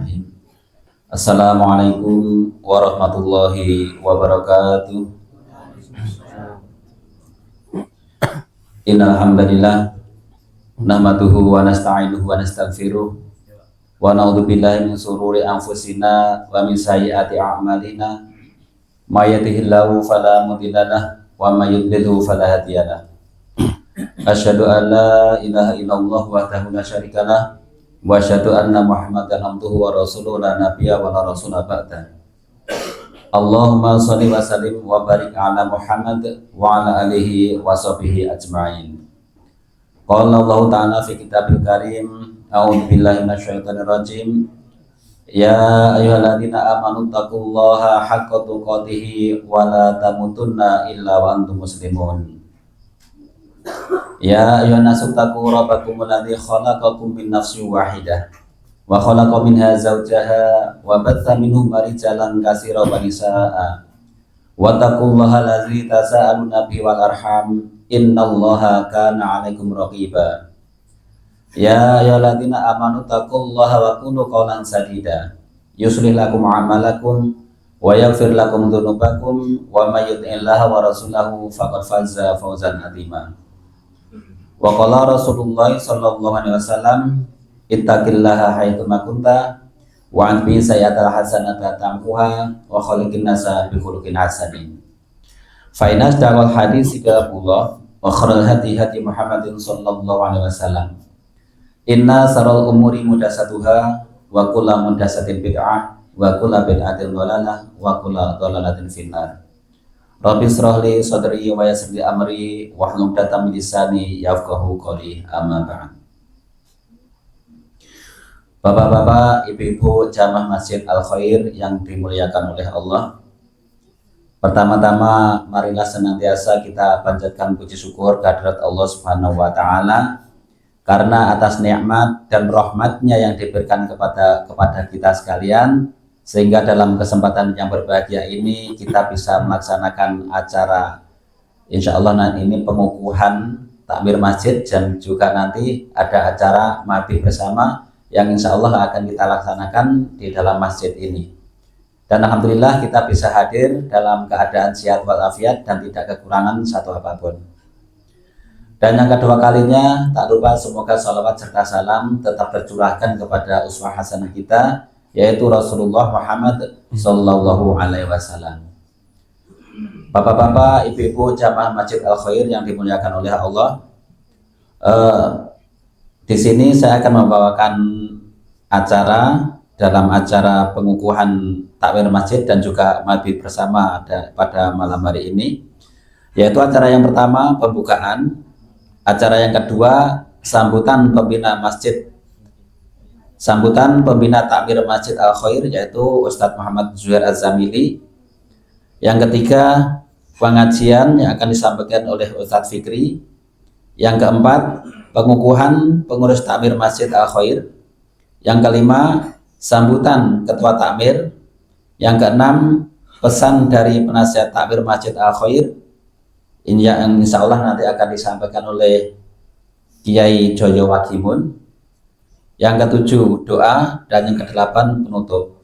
Bismillahirrahmanirrahim. Assalamualaikum warahmatullahi wabarakatuh. Innal hamdalillah nahmaduhu wa nasta'inuhu wa nastaghfiruh wa na'udzu billahi min shururi anfusina wa min sayyiati a'malina. May yahdihillahu fala mudilla lahu wa may yudlilhu fala hadiya lahu. Asyhadu an la ilaha illallah wahdahu la syarika lah wa asyhadu anna Muhammadan abduhu wa rasuluhu la nabiyya wa la rasula ba'da. Allahumma shalli wa sallim wa barik ala Muhammad wa ala alihi wa sahbihi ajma'in. Qala Allah ta'ala fi kitabil karim, a'udzu billahi minasyaitonir rajim. Ya ayyuhalladzina amanu taqullaha haqqa tuqatih wa la tamutunna illa wa antum muslimun. Ya ayyuhan nasu taqu rabbakum alladzi khalaqakum min nafsin wahidah wa khalaqa minha zawjaha wa batha minhum rijalan katsiran wa nisaa'a wa taqullaha allazi tasaaluna bihi wal arham innallaha kana 'alaikum raqiba. Ya ayyuhalladzina amanu taqullaha wa qulu qawlan sadida yuslih lakum a'malakum wa yaghfir lakum dzunubakum wa may yuti'illaha wa rasulahu faqad faza fawzan 'azima. Wa qala Rasulullah sallallahu alaihi wasallam ittaqillaha haitsu ma kunta wa anbi sayyatal hasanata tamkuha wa khaliqin nasa bi khuluqin hasanin. Fa inna asdaqal hadis kitabullah wa khairal hadi hadi Muhammadin sallallahu alaihi wasallam. Inna saral umuri muhdatsatuha wa kullu muhdatsatin bid'ah wa kullu bid'atin dhalalah wa kullu dhalalatin finnar. Rabbi shrah li sadri wa yassir li amri wahlul 'uqdatam min lisani yafqahu qawli, amma ba'd. Bapak-bapak, ibu-ibu jamaah Masjid Al Khair yang dimuliakan oleh Allah. Pertama-tama marilah senantiasa kita panjatkan puji syukur kehadirat Allah Subhanahu wa taala karena atas nikmat dan rahmatnya yang diberikan kepada kita sekalian, sehingga dalam kesempatan yang berbahagia ini kita bisa melaksanakan acara insya Allah ini pengukuhan takmir masjid, dan juga nanti ada acara mabih bersama yang insya Allah akan kita laksanakan di dalam masjid ini. Dan alhamdulillah kita bisa hadir dalam keadaan sehat walafiat dan tidak kekurangan satu apapun. Dan yang kedua kalinya tak lupa semoga salawat serta salam tetap tercurahkan kepada uswah hasanah kita, yaitu Rasulullah Muhammad sallallahu alaihi wasallam. Bapak-bapak, ibu-ibu jamaah Masjid Al Khair yang dimuliakan oleh Allah, di sini saya akan membawakan acara dalam acara pengukuhan takmir masjid dan juga mabit bersama pada malam hari ini, yaitu acara yang pertama pembukaan, acara yang kedua sambutan pembina takmir Masjid Al Khair yaitu Ustadz Muhammad Zuhair Az-Zamili. Yang ketiga pengajian yang akan disampaikan oleh Ustadz Fikri. Yang keempat pengukuhan pengurus takmir Masjid Al Khair. Yang kelima sambutan ketua takmir. Yang keenam pesan dari penasihat takmir Masjid Al Khair ini yang insya Allah nanti akan disampaikan oleh Kiai Joyo Wagimun. Yang ketujuh doa, dan yang kedelapan penutup.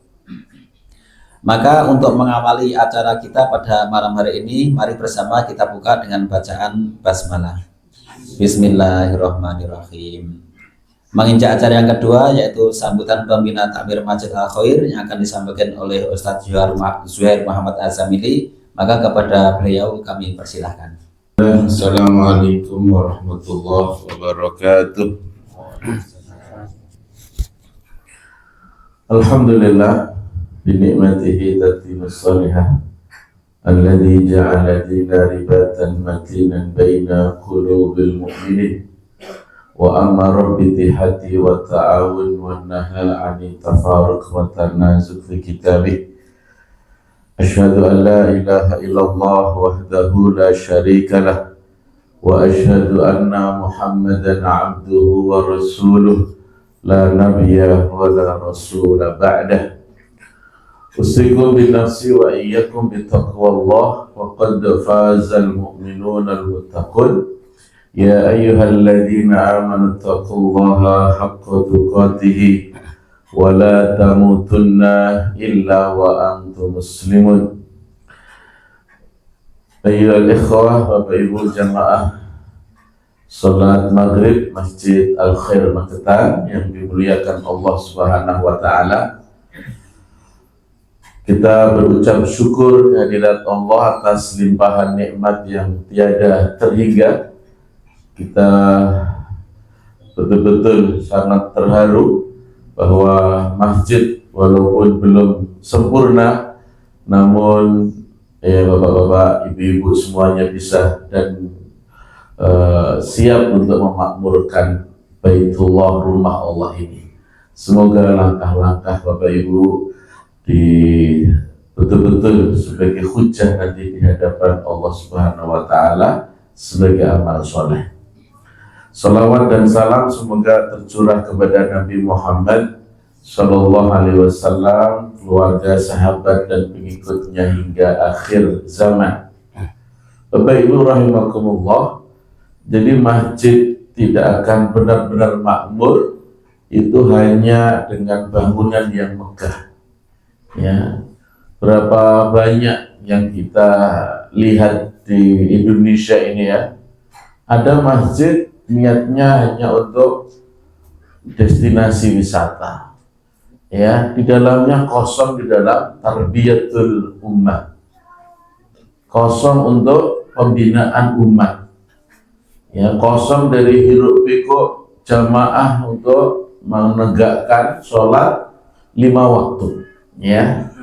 Maka untuk mengawali acara kita pada malam hari ini, mari bersama kita buka dengan bacaan basmalah. Bismillahirrahmanirrahim. Menginjak acara yang kedua yaitu sambutan pembina takmir Masjid Al Khair yang akan disampaikan oleh Ustadz Zuhair Muhammad Az-Zamili, maka kepada beliau kami persilahkan. Assalamualaikum warahmatullahi wabarakatuh. Alhamdulillah binikmatihi tatimmus salihah alladzi ja'ala dina ribatan matinan baina qulubil mu'minin wa amara bitihati wa ta'awun wa naha 'anil tafaruq wa tanazuk fi kitabih. Asyhadu an la ilaha illallah wahdahu la syarika lah wa asyhadu anna Muhammadan 'abduhu wa rasuluh la nabiyya wa la rasula ba'dah. Usikum bin nafsi wa iyyakum bi taqwallah wa qad fazal mu'minuna al-muttaqun. Ya ayyuhalladzina amanu taqullaha haqqa tuqatih wa la tamutunna illa wa antum muslimun. Ayyuhal ikhwah, Bapak Ibu jamaah salat maghrib Masjid Al-Khair Magetan yang dimuliakan Allah Subhanahu wa Ta'ala, kita berucap syukur kehadirat Allah atas limpahan nikmat yang tiada terhingga. Kita betul-betul sangat terharu bahwa masjid walaupun belum sempurna, namun bapak-bapak, ibu-ibu semuanya bisa dan siap untuk memakmurkan Baitullah, rumah Allah ini. Semoga langkah-langkah Bapak Ibu betul-betul sebagai hujah nanti di hadapan Allah Subhanahu wa Ta'ala sebagai amal soleh. Salawat dan salam semoga tercurah kepada Nabi Muhammad Sallallahu Alaihi Wasallam, keluarga, sahabat dan pengikutnya hingga akhir zaman. Bapak Ibu rahimakumullah, jadi masjid tidak akan benar-benar makmur itu hanya dengan bangunan yang megah. Ya, berapa banyak yang kita lihat di Indonesia ini ya, ada masjid niatnya hanya untuk destinasi wisata, ya, di dalamnya kosong di dalam tarbiyatul ummah, kosong untuk pembinaan umat, ya, kosong dari hiruk pikuk jamaah untuk menegakkan sholat 5 waktu, ya,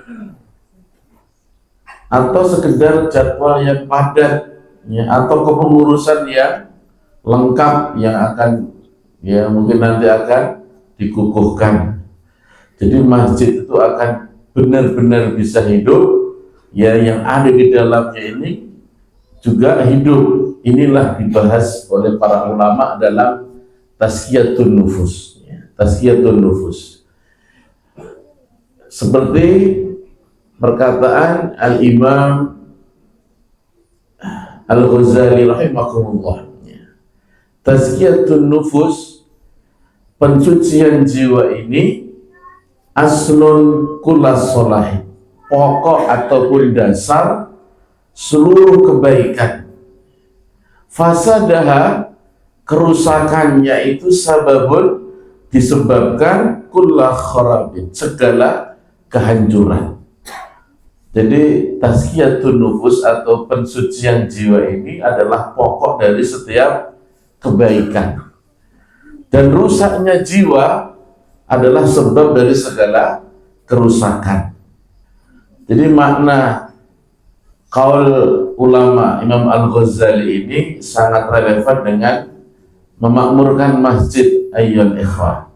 atau sekedar jadwal yang padat, ya, atau kepengurusan yang lengkap yang akan, ya, mungkin nanti akan dikukuhkan. Jadi masjid itu akan benar-benar bisa hidup, ya, yang ada di dalamnya ini juga hidup. Inilah dibahas oleh para ulama dalam tazkiyatun nufus, ya, tazkiyatun nufus. Seperti perkataan Al-Imam Al-Ghazali rahimahullah, tazkiyatun nufus, pensucian jiwa ini aslun kullas solahi, pokok ataupun dasar seluruh kebaikan. Fasadaha, kerusakannya itu sababun, disebabkan kulla kharabin, segala kehancuran. Jadi tazkiyatun nufus atau pensucian jiwa ini adalah pokok dari setiap kebaikan. Dan rusaknya jiwa adalah sebab dari segala kerusakan. Jadi makna qaul ulama Imam Al-Ghazali ini sangat relevan dengan memakmurkan masjid, ayyul ikhwan.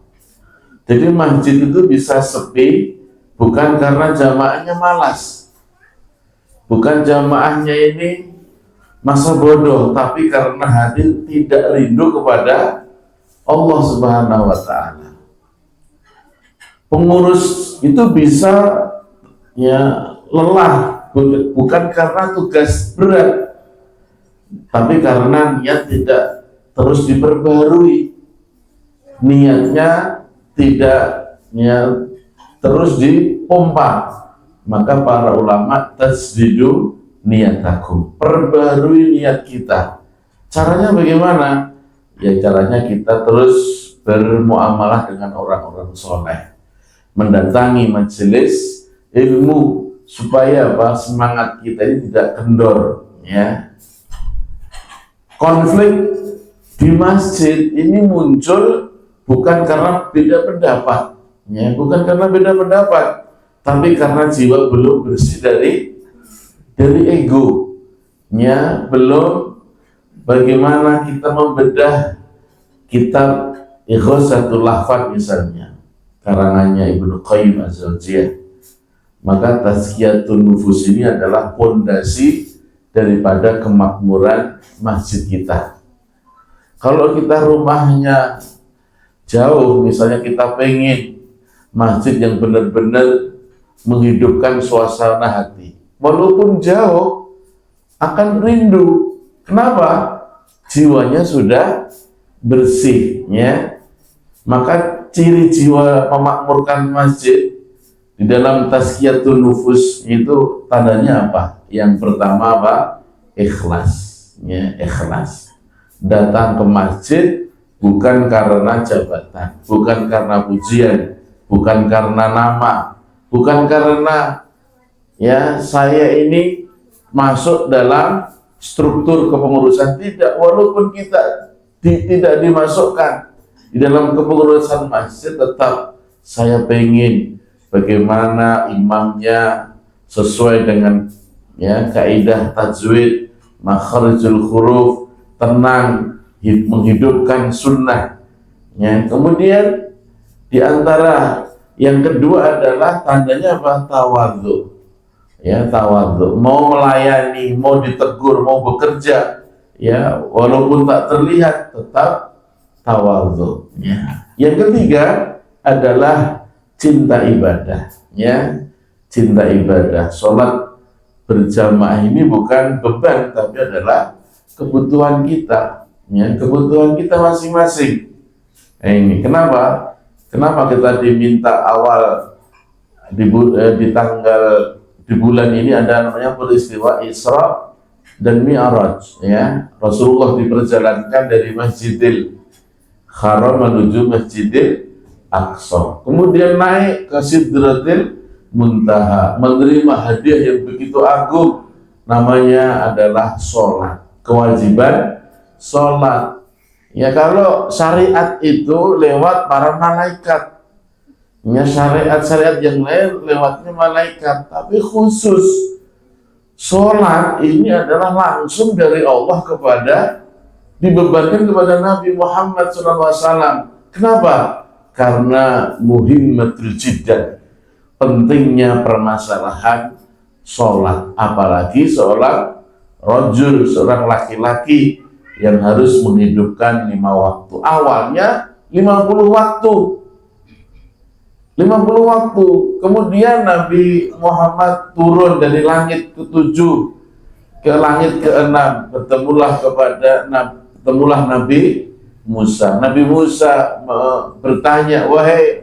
Jadi masjid itu bisa sepi bukan karena jamaahnya malas, bukan jamaahnya ini masa bodoh, tapi karena hati tidak rindu kepada Allah Subhanahu wa Ta'ala. Pengurus itu bisa, ya, lelah bukan karena tugas berat, tapi karena niat tidak terus diperbarui, niatnya tidak, ya, terus dipompa. Maka para ulama tasdidu niyatakum, perbarui niat kita. Caranya bagaimana? Ya, caranya kita terus bermuamalah dengan orang-orang soleh, mendatangi majelis ilmu, supaya apa? Semangat kita ini tidak kendor, ya. Konflik di masjid ini muncul bukan karena beda pendapat, ya, bukan karena beda pendapat, tapi karena jiwa belum bersih dari ego, ya, belum bagaimana kita membedah kitab Ighasatul Lahfan misalnya, karangannya Ibnu Qayyim Az-Zawjiyah. Maka tazkiyatun nufus ini adalah pondasi daripada kemakmuran masjid kita. Kalau kita rumahnya jauh, misalnya kita pengen masjid yang benar-benar menghidupkan suasana hati, walaupun jauh akan rindu. Kenapa? Jiwanya sudah bersih, ya. Maka ciri jiwa memakmurkan masjid di dalam tazkiyatun nufus itu tandanya apa? Yang pertama apa? Ikhlas. Ya, ikhlas. Datang ke masjid bukan karena jabatan, bukan karena pujian, bukan karena nama, bukan karena ya saya ini masuk dalam struktur kepengurusan, tidak, walaupun kita tidak dimasukkan di dalam kepengurusan masjid, tetap saya pengen bagaimana imamnya sesuai dengan ya kaidah tajwid, makharijul huruf, tenang, menghidupkan sunnah. Ya, kemudian di antara yang kedua adalah tandanya apa? Tawadhu. Ya, tawadhu. Mau melayani, mau ditegur, mau bekerja, ya walaupun tak terlihat tetap tawadhu. Ya. Yang ketiga adalah cinta ibadah. Ya, cinta ibadah. Sholat berjamaah ini bukan beban, tapi adalah kebutuhan kita. Ya, kebutuhan kita masing-masing. Nah, ini kenapa? Kenapa kita diminta awal di tanggal di bulan ini ada namanya peristiwa Isra dan Mi'raj. Ya, Rasulullah diperjalankan dari Masjidil Haram menuju Masjidil Aqsa. Kemudian naik ke Sidratil Muntaha, menerima hadiah yang begitu agung, namanya adalah sholat. Kewajiban sholat. Ya, kalau syariat itu lewat para malaikat, ya syariat-syariat yang lain lewatnya malaikat, tapi khusus sholat ini adalah langsung dari Allah dibebankan kepada Nabi Muhammad SAW. Kenapa? Karena muhimmatul jiddan, pentingnya permasalahan sholat, apalagi seorang rajul, seorang laki-laki yang harus menghidupkan 5 waktu. Awalnya 50 waktu. 50 waktu. Kemudian Nabi Muhammad turun dari langit ke-7 ke langit ke-6. Bertemulah Nabi Musa. Nabi Musa bertanya, wahai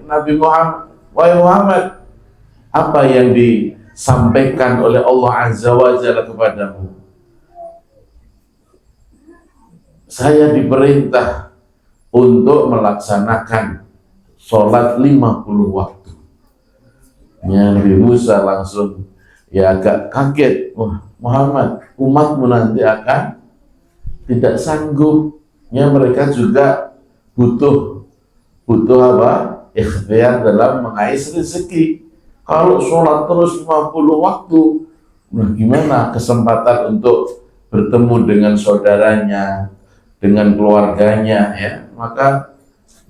Muhammad, apa yang disampaikan oleh Allah Azza wa Jalla kepadamu? Saya diperintah untuk melaksanakan sholat 50 waktu. Ya, Nabi Musa langsung ya agak kaget. Wah, Muhammad, umatmu nanti akan tidak sanggup. Ya, mereka juga butuh apa? Ikhtiar dalam mengais rezeki. Kalau sholat terus 50 waktu, nah gimana kesempatan untuk bertemu dengan saudaranya, dengan keluarganya, ya? Maka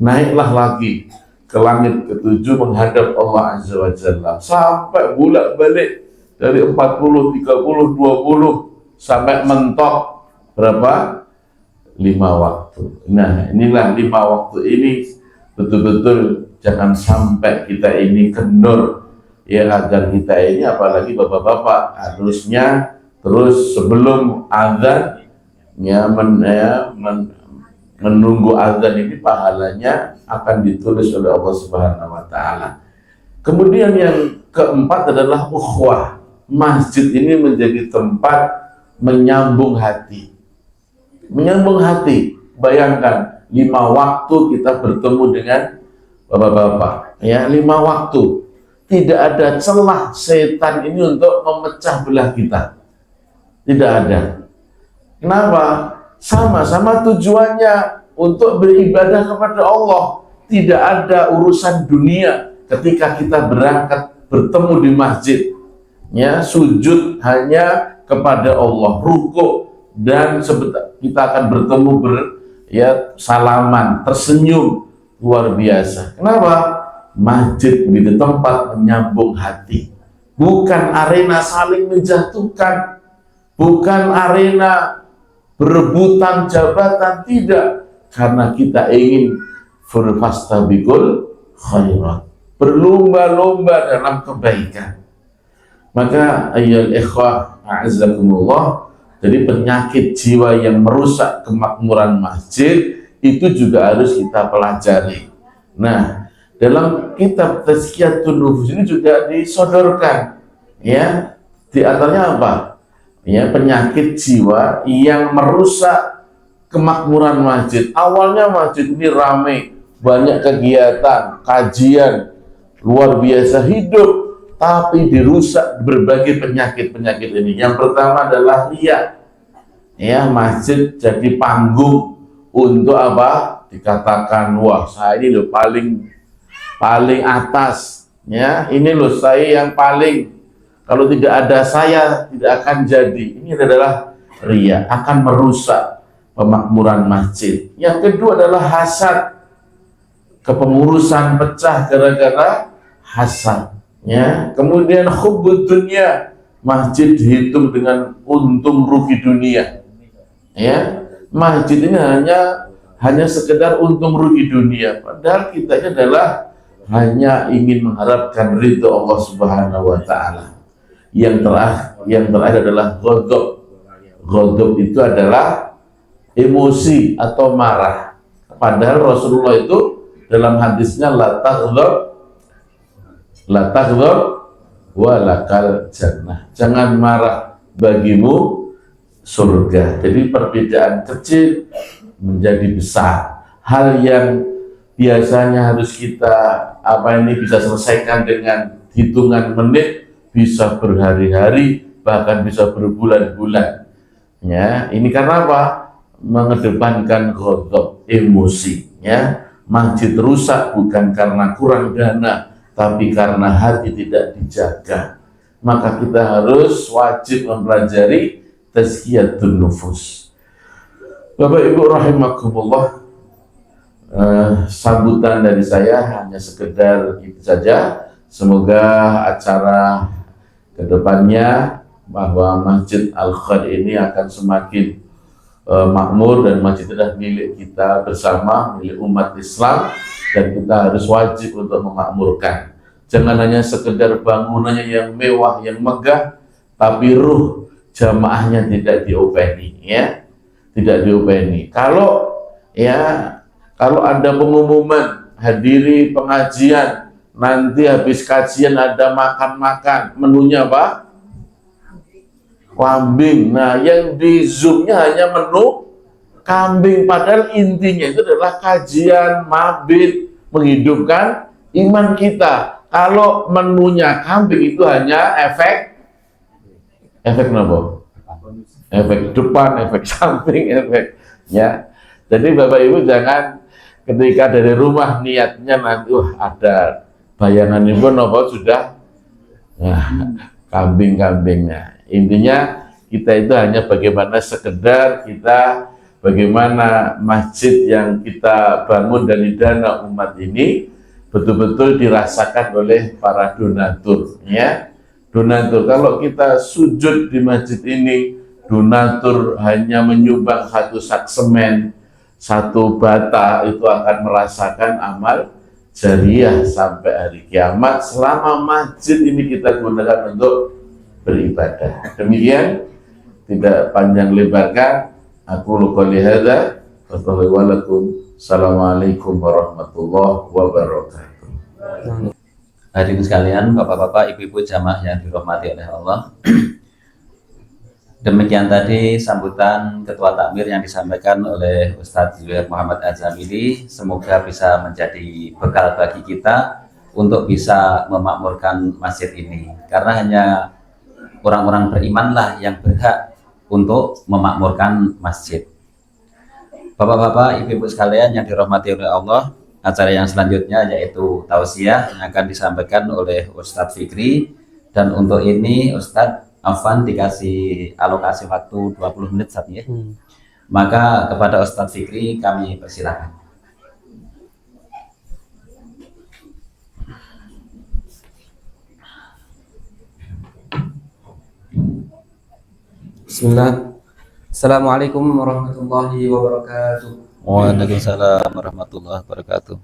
naiklah lagi ke langit ke-7 menghadap Allah Azza wa Jalla, sampai bolak-balik dari 40, 30, 20 sampai mentok berapa? 5 waktu. Nah, inilah 5 waktu ini betul-betul jangan sampai kita ini kendor, ya, agar kita ini, apalagi bapak-bapak, harusnya terus sebelum azan ya, menunggu azan ini pahalanya akan ditulis oleh Allah Subhanahu wa Ta'ala. Kemudian yang keempat adalah ukhuwah. Masjid ini menjadi tempat menyambung hati. Menyambung hati. Bayangkan 5 waktu kita bertemu dengan bapak-bapak, ya, 5 waktu. Tidak ada celah setan ini untuk memecah belah kita. Tidak ada. Kenapa? Sama-sama tujuannya untuk beribadah kepada Allah. Tidak ada urusan dunia ketika kita berangkat bertemu di masjid. Ya, sujud hanya kepada Allah, rukuk, dan sebentar kita akan bertemu salaman, tersenyum, luar biasa. Kenapa? Masjid menjadi tempat menyambung hati. Bukan arena saling menjatuhkan, bukan arena berebutan jabatan, tidak, karena kita ingin fastabiqul khairat, berlomba-lomba dalam kebaikan. Maka ayyuhal ikhwah a'azzakumullah, jadi penyakit jiwa yang merusak kemakmuran masjid itu juga harus kita pelajari. Nah, Dalam kitab Tazkiyatun Nufus ini juga disodorkan, ya, di antaranya apa? Ya, penyakit jiwa yang merusak kemakmuran masjid. Awalnya masjid ini ramai, banyak kegiatan, kajian, luar biasa hidup, tapi dirusak berbagai penyakit-penyakit ini. Yang pertama adalah riya. Ya, masjid jadi panggung untuk apa? Dikatakan, wah, saya ini loh paling atas, ya, ini loh saya yang paling, kalau tidak ada saya tidak akan jadi. Ini adalah riya, akan merusak pemakmuran masjid. Yang kedua adalah hasad, kepengurusan pecah gara-gara hasad, ya. Kemudian hubbud dunya, masjid dihitung dengan untung rugi dunia, ya. Masjid ini hanya sekedar untung rugi dunia, padahal kita ini adalah hanya ingin mengharapkan ridho Allah Subhanahu wa taala. Yang terakhir adalah ghadab. Ghadab itu adalah emosi atau marah. Padahal Rasulullah itu dalam hadisnya la taghdab wa lakal jannah. Jangan marah, bagimu surga. Jadi perbedaan kecil menjadi besar. Hal yang biasanya harus kita bisa selesaikan dengan hitungan menit, bisa berhari-hari, bahkan bisa berbulan-bulan. Ya, ini karena apa? Mengedepankan ghadab, emosi. Ya, masjid rusak bukan karena kurang dana, tapi karena hati tidak dijaga. Maka kita harus wajib mempelajari tazkiyatun nufus. Bapak Ibu rahimakumullah, sambutan dari saya hanya sekedar itu saja. Semoga acara kedepannya bahwa Masjid Al-Khair ini akan semakin makmur, dan masjid adalah milik kita bersama, milik umat Islam, dan kita harus wajib untuk memakmurkan. Jangan hanya sekedar bangunannya yang mewah, yang megah, tapi ruh jamaahnya tidak diopeni, ya, tidak diopeni. Kalau ada pengumuman hadiri pengajian, nanti habis kajian ada makan-makan, menunya apa? Kambing. Nah, yang di zoomnya hanya menu kambing, padahal intinya itu adalah kajian mabit, menghidupkan iman kita. Kalau menunya kambing itu hanya efek apa? Efek depan, efek samping, ya. Jadi Bapak Ibu jangan ketika dari rumah niatnya nanti ada bayangan ibu nopo sudah kambing-kambingnya. Intinya kita itu hanya bagaimana masjid yang kita bangun dari dana umat ini betul-betul dirasakan oleh para donatur, ya. Donatur, kalau kita sujud di masjid ini, donatur hanya menyumbang satu sak semen, satu bata, itu akan merasakan amal jariah sampai hari kiamat selama masjid ini kita gunakan untuk beribadah. Demikian, tidak panjang lebarkan, aku qouli hadza wa assalamualaikum warahmatullahi wabarakatuh. Hadirin sekalian, bapak-bapak, ibu-ibu jamaah yang dirahmati oleh Allah. Demikian tadi sambutan Ketua Takmir yang disampaikan oleh Ustadz Zuhair Muhammad Azamili. Semoga bisa menjadi bekal bagi kita untuk bisa memakmurkan masjid ini. Karena hanya orang-orang berimanlah yang berhak untuk memakmurkan masjid. Bapak-bapak, ibu-ibu sekalian yang dirahmati oleh Allah, acara yang selanjutnya yaitu tausiah yang akan disampaikan oleh Ustadz Fikri. Dan untuk ini Ustadz Afwan dikasih alokasi waktu 20 menit saat ini. Maka kepada Ustadz Fikri kami persilakan. Bismillah. Assalamualaikum warahmatullahi wabarakatuh. Waalaikumsalam warahmatullahi wabarakatuh.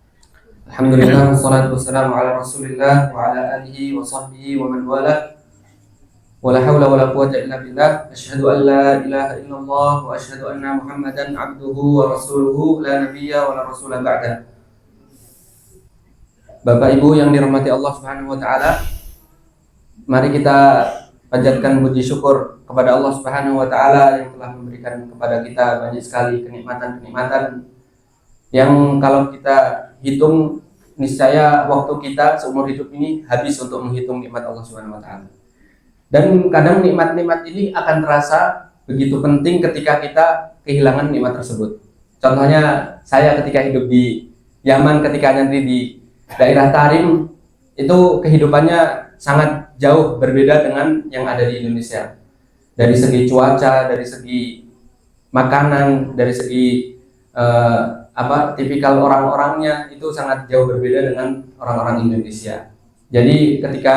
Alhamdulillah, wassalatu wassalamu ala Rasulillah wa ala alihi wa sahbihi wa man wala. Wala hawla wala quwwata illa billah. Asyhadu an la ilaha illallah wa asyhadu anna Muhammadan abduhu wa rasuluhu la nabiyya wa la rasula ba'da. Bapak Ibu yang dirahmati Allah Subhanahu wa taala, mari kita panjatkan puji syukur kepada Allah Subhanahu wa taala yang telah memberikan kepada kita banyak sekali kenikmatan-kenikmatan yang kalau kita hitung niscaya waktu kita seumur hidup ini habis untuk menghitung nikmat Allah Subhanahu wa taala. Dan kadang nikmat-nikmat ini akan terasa begitu penting ketika kita kehilangan nikmat tersebut. Contohnya saya ketika hidup di Yaman, ketika nanti di daerah Tarim, itu kehidupannya sangat jauh berbeda dengan yang ada di Indonesia. Dari segi cuaca, dari segi makanan, dari segi tipikal orang-orangnya itu sangat jauh berbeda dengan orang-orang Indonesia. Jadi ketika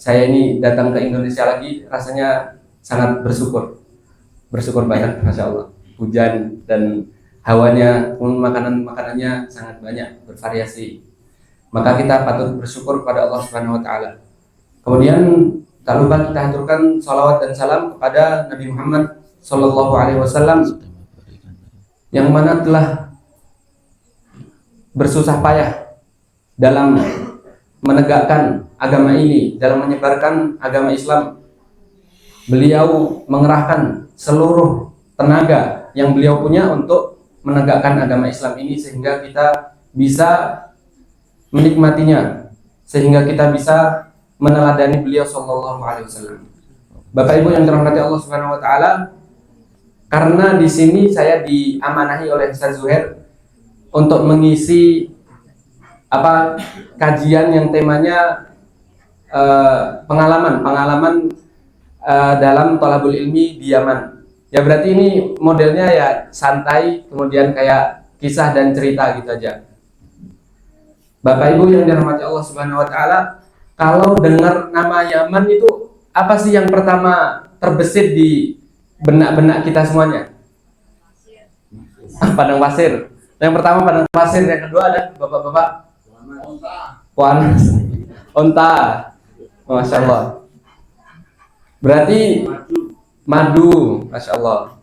saya ini datang ke Indonesia lagi, rasanya sangat bersyukur banget, masya Allah. Hujan dan hawanya, makanannya sangat banyak, bervariasi. Maka kita patut bersyukur kepada Allah Subhanahu wa taala. Kemudian tak lupa kita haturkan salawat dan salam kepada Nabi Muhammad sallallahu alaihi wasallam yang mana telah bersusah payah dalam menegakkan agama ini, dalam menyebarkan agama Islam. Beliau mengerahkan seluruh tenaga yang beliau punya untuk menegakkan agama Islam ini sehingga kita bisa menikmatinya, sehingga kita bisa meneladani beliau sallallahu alaihi wasallam. Bapak Ibu yang dirahmati Allah Subhanahu wa taala, karena di sini saya diamanahi oleh Ustaz Zuhair untuk mengisi kajian yang temanya pengalaman dalam thalabul ilmi di Yaman. Ya berarti ini modelnya ya santai, kemudian kayak kisah dan cerita gitu aja. Bapak Ibu yang dirahmati Allah Subhanahu wa taala, kalau dengar nama Yaman itu apa sih yang pertama terbesit di benak-benak kita semuanya? Padang pasir. Yang pertama padang pasir, yang kedua ada Bapak-bapak onta. Masya Allah. Berarti madu, masya Allah.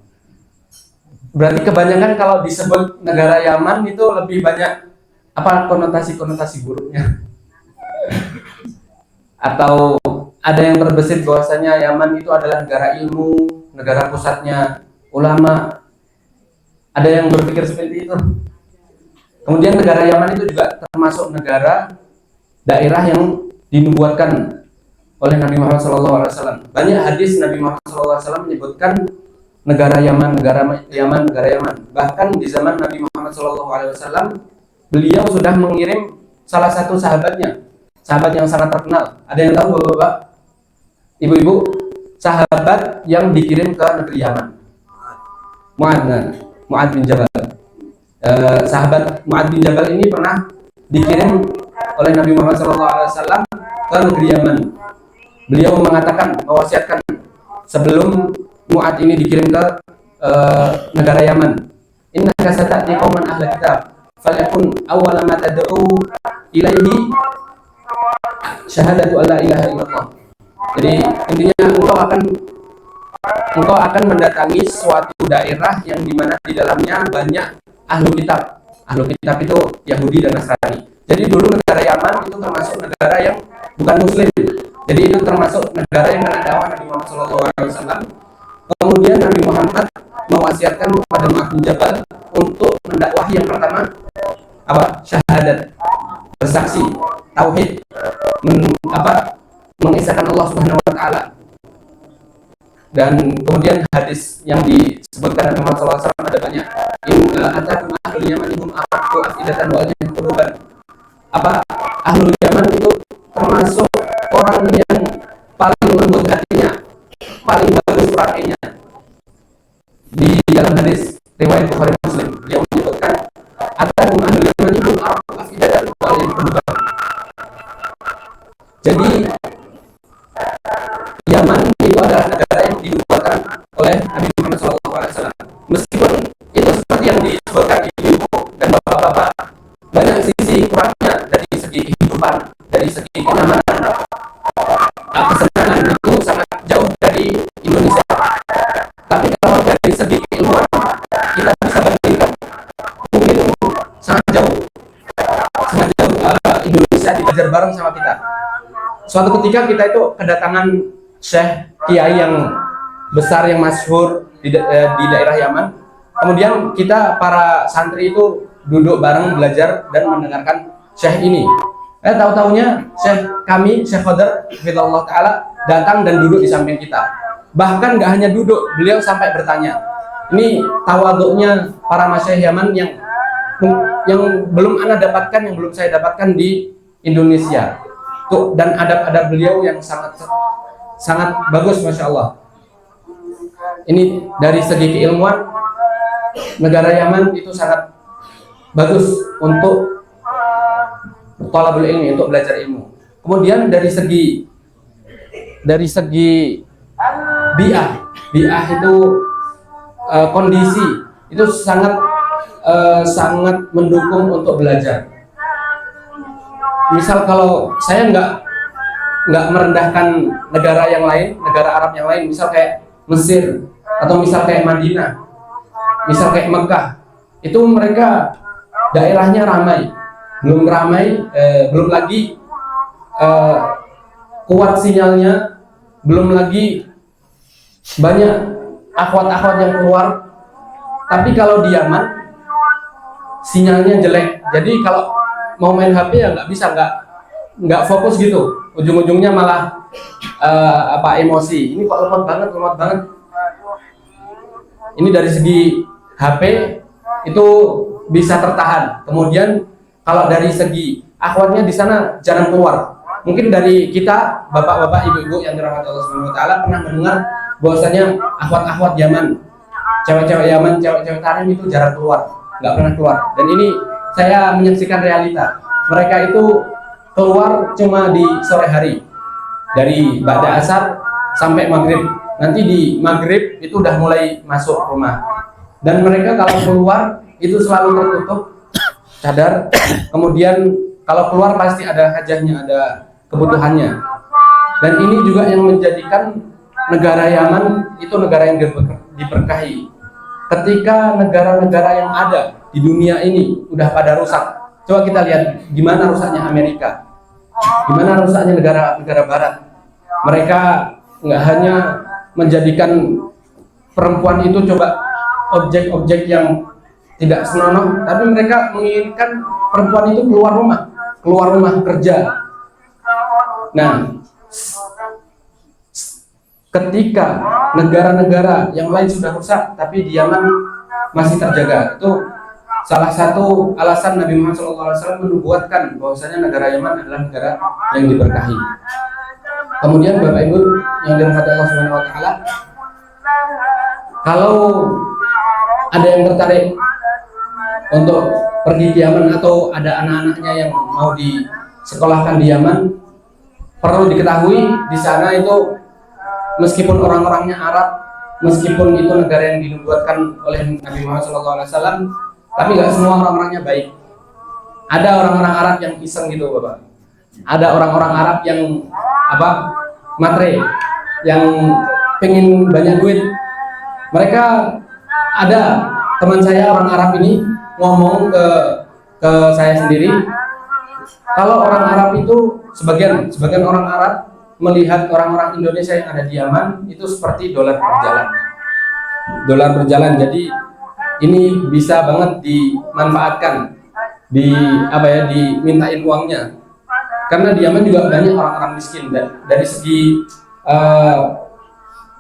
Berarti kebanyakan kalau disebut negara Yaman itu lebih banyak konotasi buruknya. Atau ada yang terbesit bahwasanya Yaman itu adalah negara ilmu, negara pusatnya ulama. Ada yang berpikir seperti itu. Kemudian negara Yaman itu juga termasuk negara daerah yang dinubuatkan oleh Nabi Muhammad SAW. Banyak hadis Nabi Muhammad SAW menyebutkan negara Yaman. Bahkan di zaman Nabi Muhammad SAW, beliau sudah mengirim salah satu sahabatnya, sahabat yang sangat terkenal. Ada yang tahu bapak-bapak, ibu-ibu, sahabat yang dikirim ke negeri Yaman? Mu'ad bin Jabal. Sahabat Mu'ad bin Jabal ini pernah dikirim oleh Nabi Muhammad SAW ke negeri Yaman. Beliau mengatakan, mewasiatkan sebelum Mu'ad ini dikirim ke negara Yaman, innaka sata'ti qauman ahla kitab falyakun awwala ma tad'u ilaihi syahadatu alla ilaha illallah. Jadi intinya engkau akan mendatangi suatu daerah yang dimana di dalamnya banyak ahlu kitab. Ahlu kitab itu Yahudi dan Nasrani. Jadi dulu negara Yaman itu termasuk negara yang bukan Muslim. Jadi itu termasuk negara yang kena dakwah Nabi Muhammad SAW. Kemudian Nabi Muhammad mewasiatkan kepada Mu'ad bin Jabal untuk mendakwahi yang pertama syahadat, bersaksi, tauhid, mengisahkan Allah Subhanahu wa taala. Dan kemudian hadis yang disebutkan Nabi Muhammad SAW ada banyak. Atakum ahlul Yaman hum aqaqu afidatan wa alyahum quluban. Ahlul Yaman itu termasuk orang yang paling lembut hatinya, paling bagus prakainya. Di dalam hadis riwayat Bukhari Muslim, beliau menyebutkan atakum ahlul Yaman hum aqaqu afidatan wa alyahum quluban. Jadi Yaman itu adalah negara yang dinubuatkan oleh Nabi Muhammad SAW. Meskipun itu seperti yang disebutkan ibu dan bapak-bapak, banyak sisi kurangnya dari segi kehidupan, dari segi kenyamanan, kesenangan itu sangat jauh dari Indonesia. Tapi kalau dari segi keilmuan kita bisa bandingkan, mungkin sangat jauh suatu ketika kita itu kedatangan Syekh Kiai yang besar yang masyhur di daerah Yaman. Kemudian kita para santri itu duduk bareng belajar dan mendengarkan Syekh ini. Tahu-taunya Syekh Khadir Hafizahullah Ta'ala datang dan duduk di samping kita. Bahkan gak hanya duduk, beliau sampai bertanya. Ini tawaduknya para masyayikh Yaman yang belum Anda dapatkan, yang belum saya dapatkan di Indonesia. Tuh, dan adab-adab beliau yang sangat bagus, Masya Allah. Ini dari segi keilmuan, negara Yaman itu sangat bagus untuk thalabul ilmi, untuk belajar ilmu. Kemudian dari segi bi'ah itu kondisi itu sangat mendukung untuk belajar. Misal kalau saya nggak merendahkan negara yang lain, negara Arab yang lain, misal kayak Mesir atau misal kayak Madinah, misal kayak Mekah, itu mereka daerahnya ramai, belum lagi kuat sinyalnya, belum lagi banyak akhwat-akhwat yang keluar. Tapi kalau di Yaman sinyalnya jelek, jadi kalau mau main HP ya nggak fokus gitu, ujung-ujungnya malah emosi. Ini kok lemot banget. Ini dari segi HP itu bisa tertahan. Kemudian kalau dari segi akhwatnya di sana jarang keluar. Mungkin dari kita bapak-bapak, ibu-ibu yang dirahmati Allah Subhanahu wa taala pernah mendengar bahwasanya akhwat-akhwat Yaman, cewek-cewek Yaman, cewek-cewek Tarim itu jarang keluar, nggak pernah keluar. Dan ini saya menyaksikan realita. Mereka itu keluar cuma di sore hari, dari ba'da asar sampai maghrib. Nanti di maghrib itu udah mulai masuk rumah. Dan mereka kalau keluar itu selalu tertutup cadar. Kemudian kalau keluar pasti ada hajahnya, ada kebutuhannya. Dan ini juga yang menjadikan negara Yaman itu negara yang diberkahi. Ketika negara-negara yang ada di dunia ini udah pada rusak, coba kita lihat gimana rusaknya Amerika, gimana rusaknya negara-negara Barat. Mereka nggak hanya menjadikan perempuan itu coba objek-objek yang tidak senonoh, tapi mereka menginginkan perempuan itu keluar rumah kerja. Nah, ketika negara-negara yang lain sudah rusak, tapi di Yaman masih terjaga, itu salah satu alasan Nabi Muhammad SAW menubuatkan bahwasanya negara Yaman adalah negara yang diberkahi. Kemudian Bapak Ibu yang dirahmati Allah Subhanahu wa taala, kalau ada yang tertarik untuk pergi ke Yaman atau ada anak-anaknya yang mau disekolahkan di Yaman, perlu diketahui di sana itu meskipun orang-orangnya Arab, meskipun itu negara yang dinubuatkan oleh Nabi Muhammad SAW, tapi nggak semua orang-orangnya baik. Ada orang-orang Arab yang iseng gitu, Bapak. Ada orang-orang Arab yang matre, yang pengen banyak duit. Mereka ada teman saya orang Arab ini ngomong ke saya sendiri, kalau orang Arab itu sebagian orang Arab melihat orang-orang Indonesia yang ada di Yaman itu seperti dolar berjalan. Jadi ini bisa banget dimanfaatkan, dimintain uangnya. Karena di Yaman juga banyak orang-orang miskin, dari segi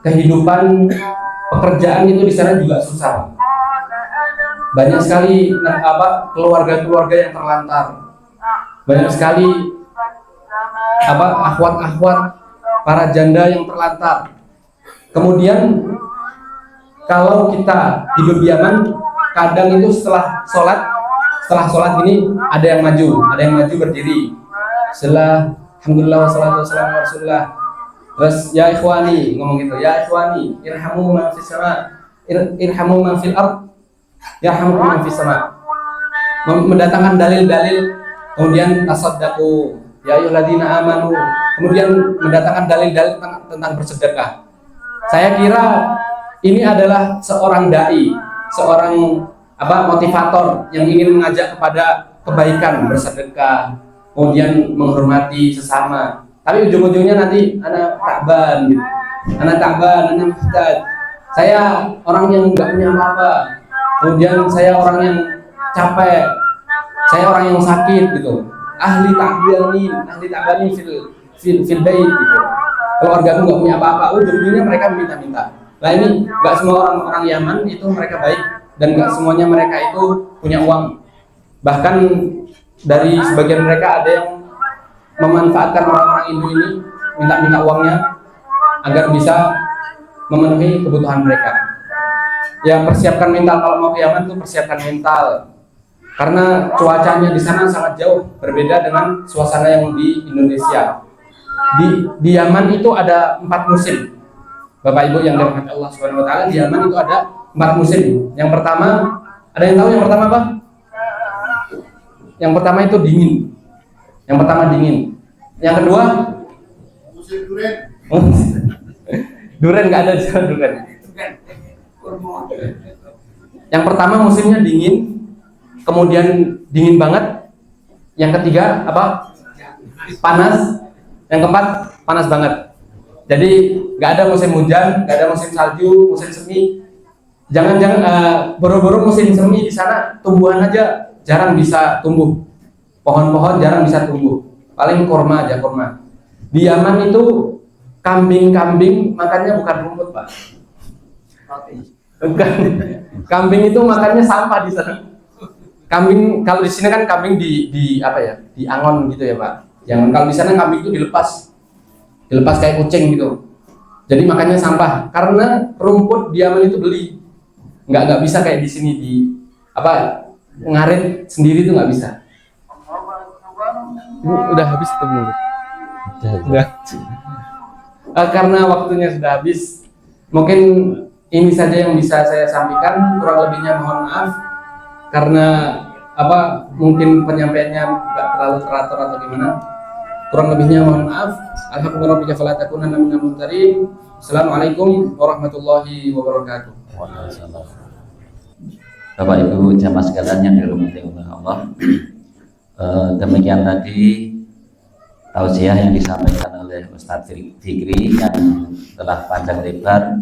kehidupan pekerjaan itu di sana juga susah. Banyak sekali keluarga-keluarga yang terlantar. Banyak sekali akhwat-akhwat para janda yang terlantar. Kemudian kalau kita hidup di Yaman, kadang itu setelah sholat gini ada yang maju berdiri. Setelah alhamdulillah wassalatu wassalamu ala rasulillah. Terus ya ikhwani ngomong gitu, ya ikhwani irhamu man fis sama, irhamu man fil ard, yarhamukum man fis sama. Mendatangkan dalil-dalil, kemudian tasaddaqu ya ayyuhalladzina amanu, kemudian mendatangkan dalil-dalil tentang bersedekah. Saya kira ini adalah seorang dai, seorang motivator yang ingin mengajak kepada kebaikan, bersedekah, kemudian menghormati sesama. tapi ujung-ujungnya nanti anak takban gitu. Anak muhtaj. Saya orang yang nggak punya apa-apa. Kemudian saya orang yang capek. Saya orang yang sakit gitu. Ahli ta'bani fil bait gitu. Keluarga aku nggak punya apa-apa. Ujung-ujungnya mereka minta-minta. Nah ini nggak semua orang Yaman itu mereka baik dan nggak semuanya mereka itu punya uang. Bahkan dari sebagian mereka ada yang memanfaatkan orang-orang Indo ini, minta uangnya agar bisa memenuhi kebutuhan mereka. Ya persiapkan mental, kalau mau ke Yaman tuh persiapkan mental, karena cuacanya di sana sangat jauh berbeda dengan suasana yang di Indonesia. Di Yaman itu ada 4 musim, Bapak Ibu yang dirahmati Allah Subhanahu Wa Taala. Di Yaman itu ada 4 musim. Yang pertama, ada yang tahu yang pertama apa? Yang pertama itu dingin. Yang kedua musim durian. Durian nggak ada di sana durian. Yang pertama musimnya dingin, kemudian dingin banget. Yang ketiga apa? Panas. Yang keempat panas banget. Jadi nggak ada musim hujan, nggak ada musim salju, musim semi. Jangan boro-boro musim semi di sana tumbuhan aja jarang bisa tumbuh. Pohon-pohon jarang bisa tumbuh. Paling kurma aja, kurma. Di Yaman itu kambing makannya bukan rumput, Pak. Bukan. Kambing itu makannya sampah di sana. Kambing kalau di sini kan kambing di apa ya? Di angon gitu ya, Pak. Jangan, kalau di sana kambing itu dilepas kayak kucing gitu. Jadi makannya sampah. Karena rumput di Yaman itu beli. Nggak bisa kayak di sini di apa ngarit sendiri itu nggak bisa. Udah habis atau belum? Udah. Karena waktunya sudah habis, mungkin ini saja yang bisa saya sampaikan. Kurang lebihnya mohon maaf karena apa mungkin penyampaiannya nggak terlalu teratur atau gimana. Kurang lebihnya mohon maaf. Alhamdulillah fala takunanna minal mumtarin. Assalamualaikum warahmatullahi wabarakatuh. Bapak Ibu jamaah sekalian yang dirahmati Allah. Demikian tadi tausiah yang disampaikan oleh Ustadz Fikri yang telah panjang lebar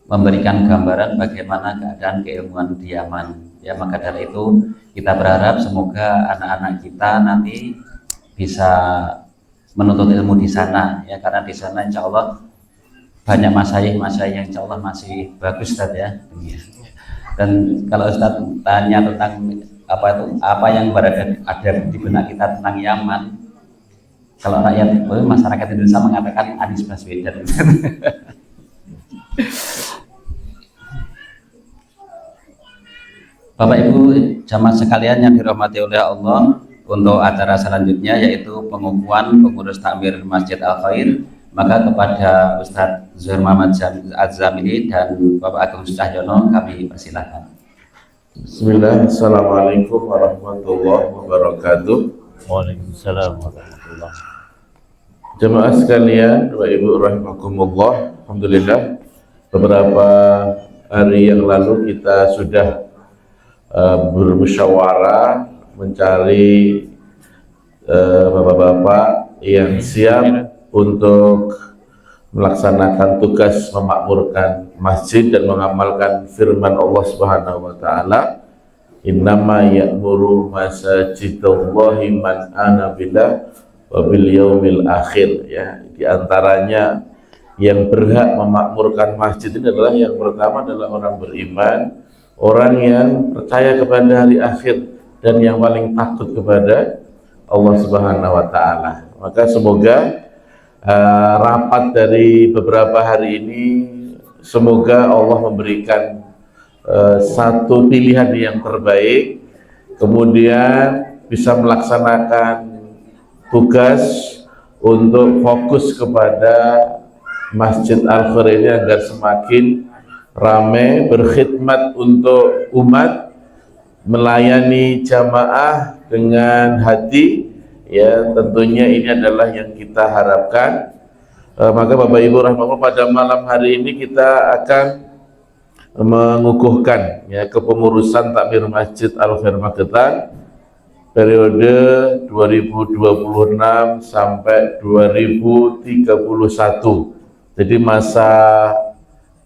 memberikan gambaran bagaimana keadaan keilmuan di Yaman. Ya, maka dari itu kita berharap semoga anak-anak kita nanti bisa menuntut ilmu di sana, ya, karena di sana insya Allah banyak masyayikh yang insya Allah masih bagus, Ustadz, ya. Dan kalau Ustadz tanya tentang apa yang ada di benak kita tentang Yaman, kalau rakyat masyarakat Indonesia mengatakan Anies Baswedan. Bapak Ibu jamaah sekalian yang dirahmati oleh Allah, untuk acara selanjutnya yaitu pengukuhan pengurus takmir Masjid Al Khair, maka kepada Ustadz Zuhair Muhammad Az-Zamili dan Bapak Agung Cahyono kami persilahkan. Bismillah, Assalamualaikum warahmatullahi wabarakatuh. Waalaikumsalam warahmatullahi. Jemaah sekalian, Bapak Ibu rahimakumullah, alhamdulillah beberapa hari yang lalu kita sudah bermusyawarah mencari bapak-bapak yang siap untuk melaksanakan tugas memakmurkan masjid dan mengamalkan firman Allah Subhanahu wa taala, innama ya'muru masajidallahi man amana billah wa bil yaumil akhir. Ya, di antaranya yang berhak memakmurkan masjid ini adalah yang pertama adalah orang beriman, orang yang percaya kepada hari akhir dan yang paling takut kepada Allah Subhanahu wa taala. Maka semoga rapat dari beberapa hari ini, semoga Allah memberikan satu pilihan yang terbaik, kemudian bisa melaksanakan tugas untuk fokus kepada Masjid Al Khair ini agar semakin ramai, berkhidmat untuk umat, melayani jamaah dengan hati. Ya, tentunya ini adalah yang kita harapkan. Maka Bapak Ibu rahimahullah, pada malam hari ini kita akan mengukuhkan ya kepengurusan takmir Masjid Al Khair Magetan. periode 2026 sampai 2031. Jadi masa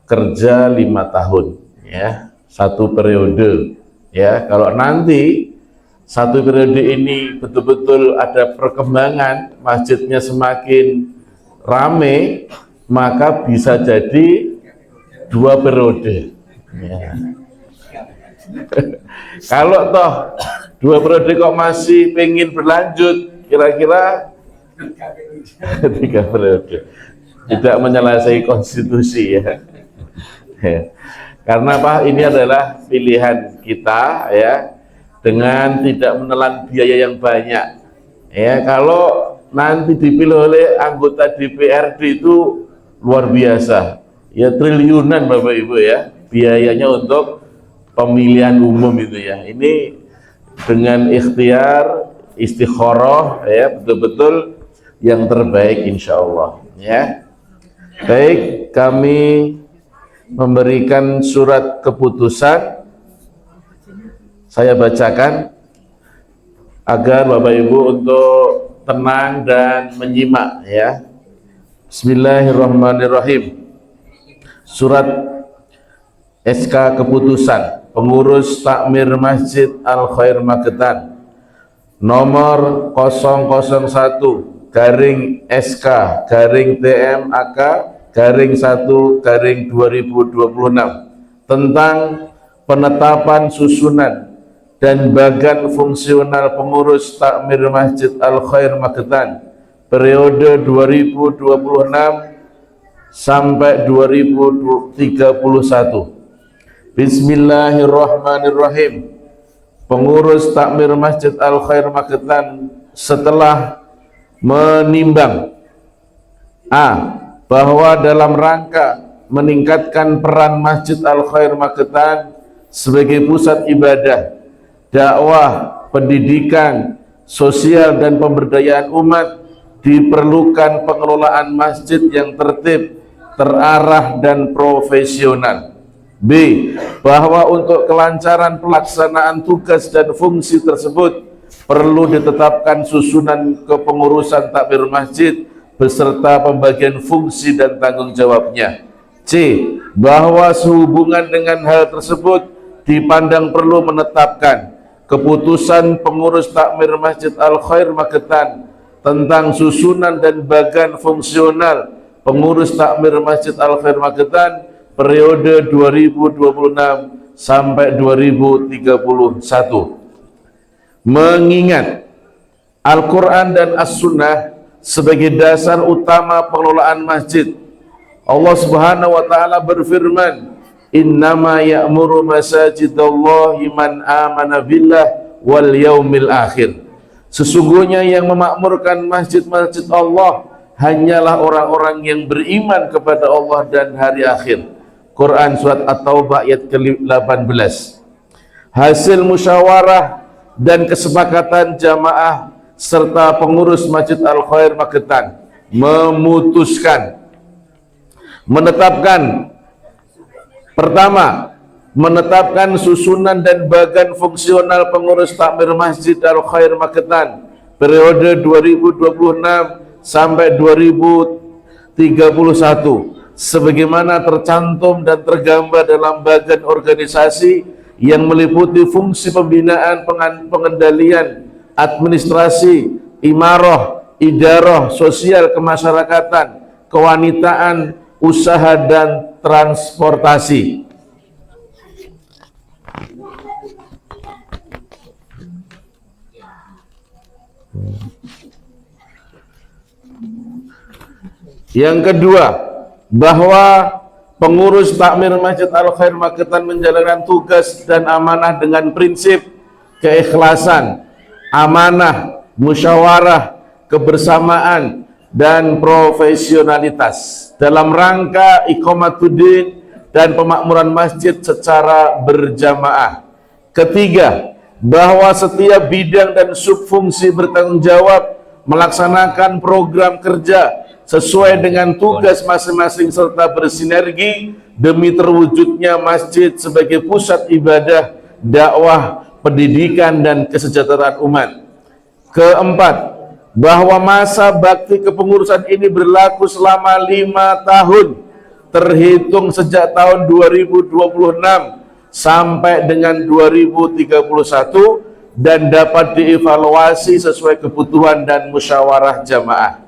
kerja 5 tahun ya, satu periode ya. Kalau nanti satu periode ini betul-betul ada perkembangan, masjidnya semakin rame, maka bisa jadi 2 periode ya. Kalau toh 2 periode kok masih pengen berlanjut, kira-kira 3 periode, tidak menyelesaikan konstitusi ya. Karena apa? Ini adalah pilihan kita ya, dengan tidak menelan biaya yang banyak ya. Kalau nanti dipilih oleh anggota DPRD itu luar biasa ya, triliunan Bapak Ibu ya biayanya untuk pemilihan umum itu ya. Ini dengan ikhtiar, istikharah ya, betul-betul yang terbaik insya Allah ya. Baik, kami memberikan surat keputusan, saya bacakan agar Bapak Ibu untuk tenang dan menyimak ya. Bismillahirrahmanirrahim. Surat SK keputusan pengurus takmir Masjid Al Khair Magetan nomor 001 garing SK garing TMAK garing 1 garing 2026 tentang penetapan susunan dan bagan fungsional pengurus takmir Masjid Al Khair Magetan periode 2026 sampai 2031. Bismillahirrahmanirrahim. Pengurus takmir Masjid Al Khair Magetan setelah menimbang A. bahwa dalam rangka meningkatkan peran Masjid Al Khair Magetan sebagai pusat ibadah, dakwah, pendidikan, sosial dan pemberdayaan umat, diperlukan pengelolaan masjid yang tertib, terarah dan profesional. B. bahwa untuk kelancaran pelaksanaan tugas dan fungsi tersebut perlu ditetapkan susunan kepengurusan takmir masjid beserta pembagian fungsi dan tanggung jawabnya. C. bahwa sehubungan dengan hal tersebut dipandang perlu menetapkan keputusan pengurus takmir Masjid Al Khair Magetan tentang susunan dan bagan fungsional pengurus takmir Masjid Al Khair Magetan periode 2026 sampai 2031. Mengingat Al-Quran dan As-Sunnah sebagai dasar utama pengelolaan masjid, Allah Subhanahu wa taala berfirman, "Innama ya'muru masajidallahi man amana billah wal yaumil akhir." Sesungguhnya yang memakmurkan masjid-masjid Allah hanyalah orang-orang yang beriman kepada Allah dan hari akhir. Quran surat At-Taubah ayat ke-18. Hasil musyawarah dan kesepakatan jamaah serta pengurus Masjid Al Khair Magetan memutuskan menetapkan, pertama, menetapkan susunan dan bagan fungsional pengurus takmir Masjid Al Khair Magetan periode 2026 sampai 2031 sebagaimana tercantum dan tergambar dalam bagan organisasi yang meliputi fungsi pembinaan, pengendalian, administrasi, imarah, idarah, sosial kemasyarakatan, kewanitaan, usaha dan transportasi. Yang kedua, bahwa pengurus takmir Masjid Al Khair Magetan menjalankan tugas dan amanah dengan prinsip keikhlasan, amanah, musyawarah, kebersamaan dan profesionalitas dalam rangka iqamatuddin dan pemakmuran masjid secara berjamaah. Ketiga, bahwa setiap bidang dan subfungsi bertanggung jawab melaksanakan program kerja sesuai dengan tugas masing-masing serta bersinergi demi terwujudnya masjid sebagai pusat ibadah, dakwah, pendidikan dan kesejahteraan umat. Keempat, bahwa masa bakti kepengurusan ini berlaku selama 5 tahun terhitung sejak tahun 2026 sampai dengan 2031 dan dapat dievaluasi sesuai kebutuhan dan musyawarah jamaah.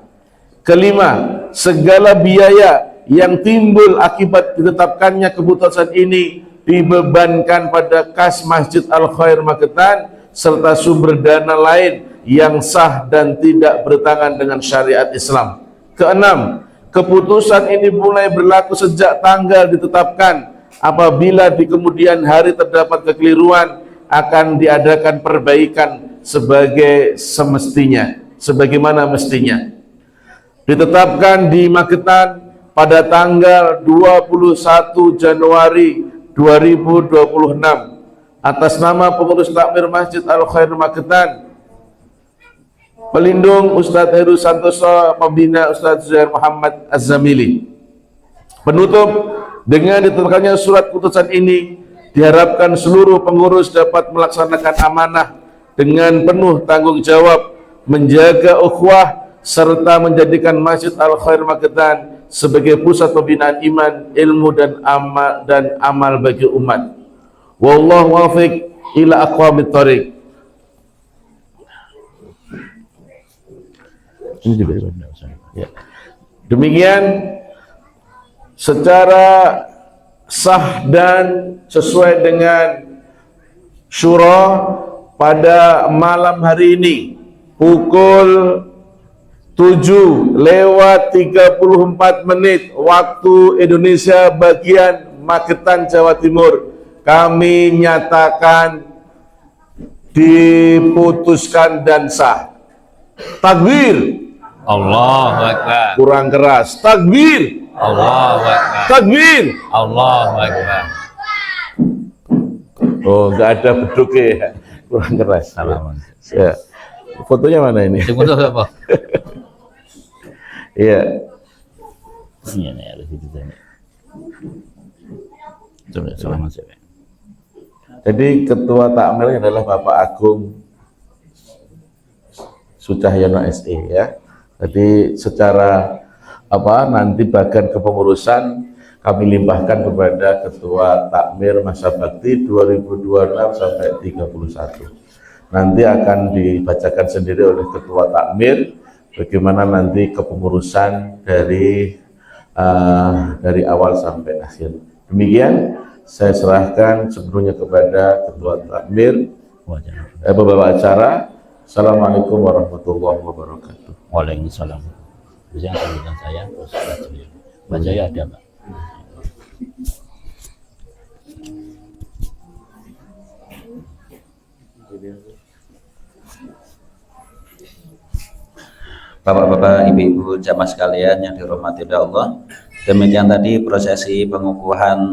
Kelima, segala biaya yang timbul akibat ditetapkannya keputusan ini dibebankan pada kas Masjid Al-Khair Magetan serta sumber dana lain yang sah dan tidak bertentangan dengan syariat Islam. Keenam, keputusan ini mulai berlaku sejak tanggal ditetapkan. Apabila di kemudian hari terdapat kekeliruan, akan diadakan perbaikan sebagaimana mestinya. Ditetapkan di Magetan pada tanggal 21 Januari 2026 atas nama pengurus takmir Masjid Al-Khair Magetan, pelindung Ustadz Heru Santoso, pembina Ustadz Zuhair Muhammad Az-Zamili. Penutup, dengan ditetapkannya surat putusan ini, diharapkan seluruh pengurus dapat melaksanakan amanah dengan penuh tanggung jawab, menjaga ukhuwah, serta menjadikan Masjid Al-Khair Magetan sebagai pusat pembinaan iman, ilmu dan amal bagi umat. Wallahu wafiq ila aqwamit thoriq. Ini juga ya. Demikian secara sah dan sesuai dengan syura pada malam hari ini pukul 7:34 waktu Indonesia bagian Magetan, Jawa Timur, kami nyatakan diputuskan dan sah. Takbir. Allahu Akbar. Kurang keras. Takbir. Allahu Akbar. Takbir. Allahu Akbar. Oh, enggak ada beduknya ya. Kurang keras. Salaman. Ya. Fotonya mana ini? Tunggu apa? Iya. Ini ada situ tadi. Coba salaman saya. Jadi ketua takmir adalah Bapak Agung Sucahyono SE ya. Jadi secara nanti bagian kepengurusan kami limpahkan kepada Ketua Takmir Masa Bakti 2026 sampai 31. Nanti akan dibacakan sendiri oleh Ketua Takmir bagaimana nanti kepengurusan dari awal sampai akhir. Demikian saya serahkan sepenuhnya kepada Ketua Takmir, Bapak acara. Assalamualaikum warahmatullahi wabarakatuh. Waalaikumsalam. Bisa sambutan saya terus baca ya ada Pak. Bapak-bapak, ibu-ibu, jamaah sekalian yang dirahmati oleh Allah, demikian tadi prosesi pengukuhan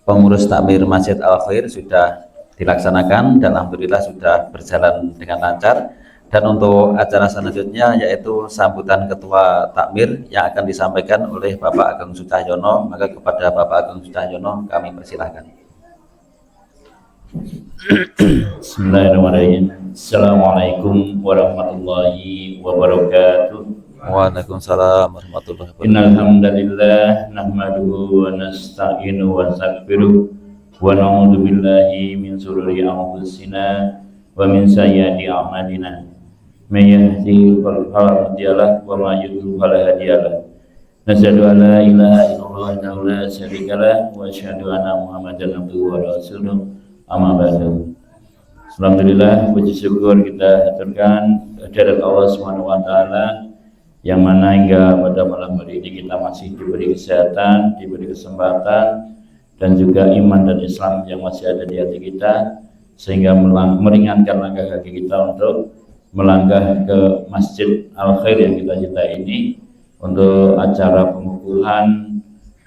pengurus takmir Masjid Al-Khair sudah dilaksanakan dan alhamdulillah sudah berjalan dengan lancar. Dan untuk acara selanjutnya yaitu sambutan Ketua Takmir yang akan disampaikan oleh Bapak Agung Sucahyono, maka kepada Bapak Agung Sucahyono kami persilahkan. Bismillahirrahmanirrahim. Assalamualaikum warahmatullahi wabarakatuh. Waalaikumsalam warahmatullahi wabarakatuh. Innal hamdalillah nahmaduhu wa nasta'inu wa nastaghfiruh wa na'udzu billahi min shururi anfusina wa min sayyiati a'malina. May yahdihillahu fala mudhillalah wa may yudhlil fala hadiyalah. Nasyhadu an la ilaha illallah wahdahu la syarikalah wa asyhadu anna Muhammadan abduhu wa rasuluh. Amma ba'du. Alhamdulillah, puji syukur kita haturkan kehadirat Allah Subhanahu wa taala yang mana hingga pada malam hari ini kita masih diberi kesehatan, diberi kesempatan dan juga iman dan Islam yang masih ada di hati kita sehingga meringankan langkah kaki kita untuk melangkah ke Masjid Al-Khair yang kita cintai ini untuk acara pengukuhan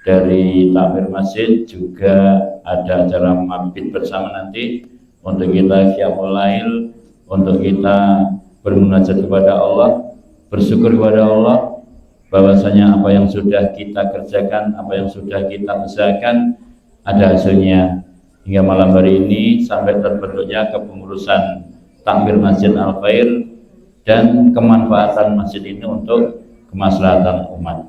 dari takmir masjid, juga ada acara mabit bersama nanti untuk kita qiyamul lail, untuk kita bermunajat kepada Allah, bersyukur kepada Allah bahwasanya apa yang sudah kita kerjakan, apa yang sudah kita usahakan ada hasilnya. hingga malam hari ini sampai terbentuknya kepengurusan takmir Masjid Al Khair dan kemanfaatan masjid ini untuk kemaslahatan umat.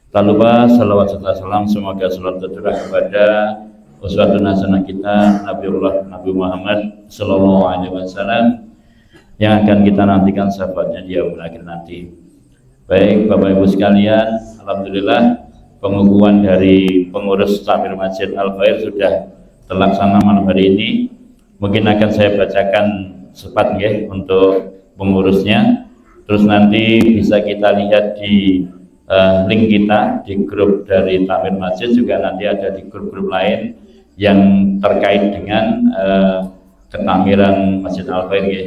Tak lupa salawat serta salam semoga selalu tercurah kepada uswatun hasanah kita Nabi Muhammad sallallahu alaihi wasallam yang akan kita nantikan syafaatnya di yaumul akhir nanti. Baik Bapak Ibu sekalian, alhamdulillah pengukuhan dari pengurus takmir Masjid Al Khair sudah terlaksana malam hari ini. Mungkin akan saya bacakan cepat ya untuk pengurusnya. Terus nanti bisa kita lihat di link kita di grup dari takmir masjid, juga nanti ada di grup-grup lain yang terkait dengan ketakmiran Masjid Al Khair ya.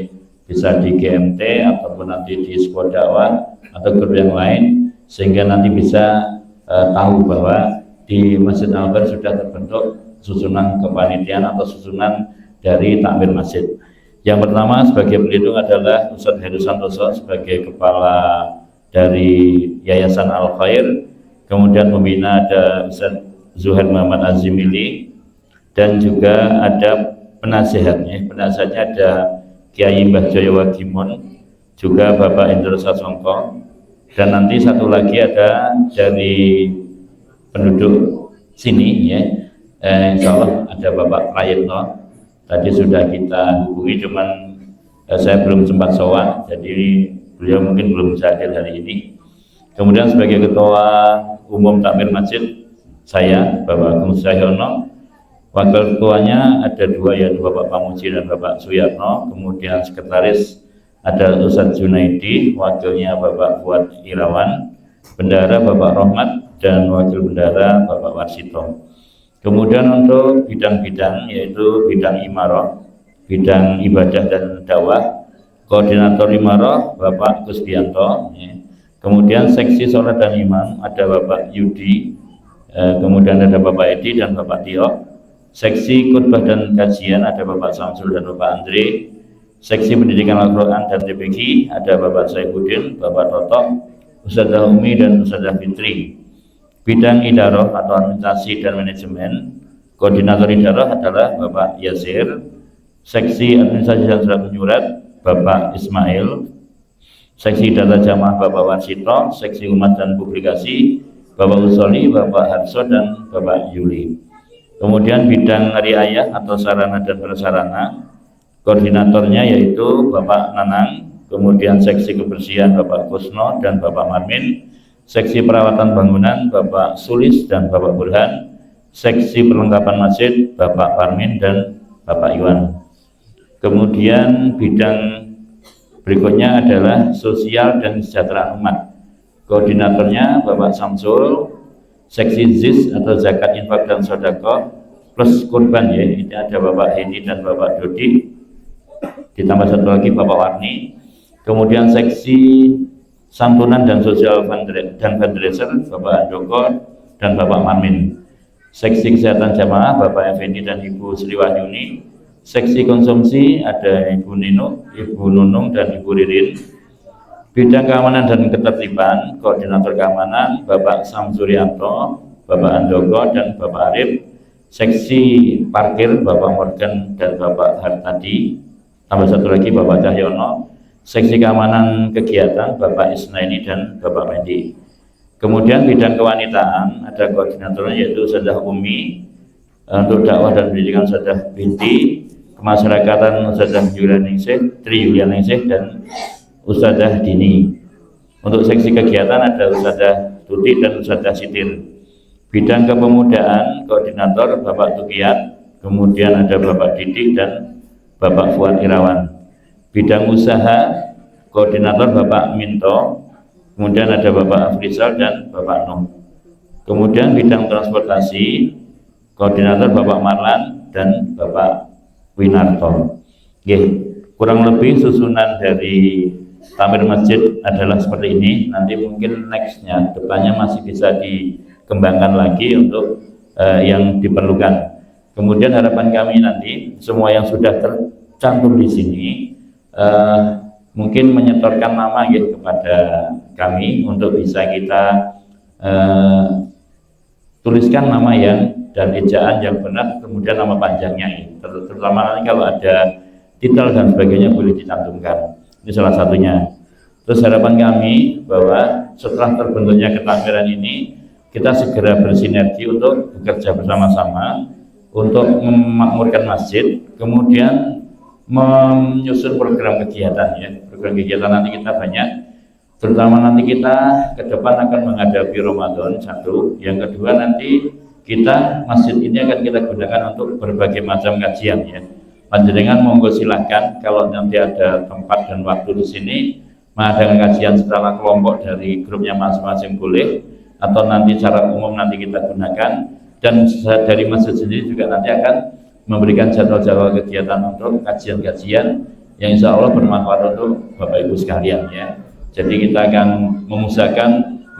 Bisa di GMT ataupun nanti di Sekolah Dakwah atau grup yang lain, sehingga nanti bisa tahu bahwa di Masjid Al Khair sudah terbentuk susunan kepanitiaan atau susunan dari takmir masjid. Yang pertama sebagai pelindung adalah Ustadz Heru Santoso sebagai kepala dari Yayasan Al Khair. Kemudian pembina ada Ustadz Zuhair Muhammad Azimili, dan juga ada penasehatnya. Penasehatnya ada Kiai Mbah Joyo Wagimun, juga Bapak Indro Sasongko, dan nanti satu lagi ada dari penduduk sini ya. Insya Allah ada Bapak Prayitno. Tadi sudah kita hubungi, cuman saya belum sempat sowan, jadi beliau mungkin belum bisa hadir hari ini. Kemudian sebagai ketua umum takmir masjid saya Bapak Agung Sahyono, wakil ketuanya ada dua, yaitu Bapak Pamuji dan Bapak Suyatno. Kemudian sekretaris ada Ustadz Junaidi, wakilnya Bapak Fuad Irawan, bendara Bapak Rohmat, dan wakil bendara Bapak Warsito. Kemudian untuk bidang-bidang yaitu bidang imarah, bidang ibadah dan dakwah, koordinator imarah Bapak Kusbianto ya. Kemudian seksi sholat dan imam ada Bapak Yudi, kemudian ada Bapak Edi dan Bapak Tio. Seksi khutbah dan kajian ada Bapak Samsul dan Bapak Andre. Seksi pendidikan Al-Quran dan TPQ ada Bapak Saifuddin, Bapak Toto, Ustadzah Umi dan Ustadzah Fitri. Bidang idarah atau administrasi dan manajemen, koordinator idarah adalah Bapak Yasir. Seksi administrasi dan surat menyurat Bapak Ismail. Seksi data jamaah Bapak Warsito. Seksi umat dan publikasi Bapak Usoli, Bapak Harso, dan Bapak Yuli. Kemudian bidang riayah atau sarana dan prasarana, koordinatornya yaitu Bapak Nanang. Kemudian seksi kebersihan Bapak Kusno dan Bapak Marmin. Seksi perawatan bangunan Bapak Sulis dan Bapak Burhan. Seksi perlengkapan masjid Bapak Parmin dan Bapak Iwan. Kemudian bidang berikutnya adalah sosial dan kesejahteraan umat. Koordinatornya Bapak Samsul. Seksi ZIS atau zakat infak dan sedekah plus kurban ya, ini ada Bapak Hedi dan Bapak Dodi, ditambah satu lagi Bapak Warni. Kemudian seksi santunan dan sosial dan fundraiser Bapak Andoko dan Bapak Marmin. Seksi kesehatan jamaah Bapak Effendi dan Ibu Sri Wahyuni. Seksi konsumsi ada Ibu Nino, Ibu Nunung, dan Ibu Ririn. Bidang keamanan dan ketertiban, koordinator keamanan Bapak Samsurianto, Bapak Andoko, dan Bapak Arif. Seksi parkir Bapak Morgan dan Bapak Hartadi, tambah satu lagi Bapak Cahyono. Seksi keamanan kegiatan Bapak Isnaini dan Bapak Mendi. Kemudian bidang kewanitaan ada koordinatornya yaitu Ustadzah Umi, untuk dakwah dan pendidikan Ustadzah Binti, kemasyarakatan Ustadzah Tri Yulianingsih, dan Ustadzah Dini. Untuk seksi kegiatan ada Ustadzah Tuti dan Ustadzah Sitir. Bidang kepemudaan koordinator Bapak Tukiat, kemudian ada Bapak Didik dan Bapak Fuad Irawan. Bidang usaha koordinator Bapak Minto, kemudian ada Bapak Afrizal dan Bapak Nuh. Kemudian bidang transportasi koordinator Bapak Marlan dan Bapak Winarto. Oke, kurang lebih susunan dari takmir masjid adalah seperti ini. Nanti mungkin nextnya depannya masih bisa dikembangkan lagi untuk yang diperlukan. Kemudian harapan kami nanti semua yang sudah tercantum di sini mungkin menyetorkan nama ya kepada kami untuk bisa kita tuliskan nama yang dan ejaan yang benar, kemudian nama panjangnya ini. Terutama nanti kalau ada titel dan sebagainya boleh dicantumkan. Ini salah satunya. Terus harapan kami bahwa setelah terbentuknya ketakmiran ini, kita segera bersinergi untuk bekerja bersama-sama untuk memakmurkan masjid, kemudian menyusun program kegiatan ya. Program kegiatan nanti kita banyak, terutama nanti kita ke depan akan menghadapi Ramadan satu, yang kedua nanti kita masjid ini akan kita gunakan untuk berbagai macam kajian ya. Panjenengan monggo silahkan kalau nanti ada tempat dan waktu di sini mengadakan kajian secara kelompok dari grupnya masing-masing boleh, atau nanti secara umum nanti kita gunakan, dan dari masjid sendiri juga nanti akan memberikan jadwal-jadwal kegiatan untuk kajian-kajian yang insya Allah bermanfaat untuk Bapak Ibu sekalian ya. Jadi kita akan mengusahakan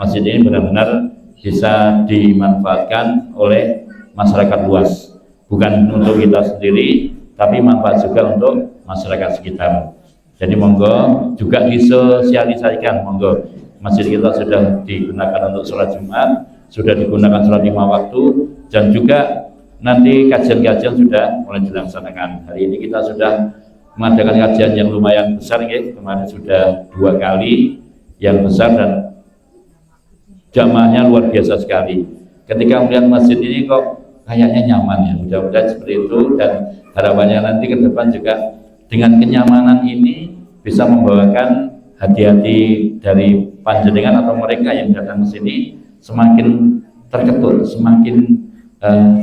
masjid ini benar-benar bisa dimanfaatkan oleh masyarakat luas, bukan untuk kita sendiri, tapi manfaat juga untuk masyarakat sekitar. Jadi monggo juga disosialisasikan, monggo masjid kita sudah digunakan untuk sholat Jumat, sudah digunakan sholat 5 waktu, dan juga nanti kajian-kajian sudah mulai dilaksanakan. Hari ini kita sudah mengadakan kajian yang lumayan besar ya. Kemarin sudah 2 kali yang besar dan jamaahnya luar biasa sekali. Ketika melihat masjid ini kok kayaknya nyaman ya, mudah-mudahan seperti itu, dan harapannya nanti ke depan juga dengan kenyamanan ini bisa membawakan hati-hati dari panjenengan atau mereka yang datang ke sini semakin terketuk, semakin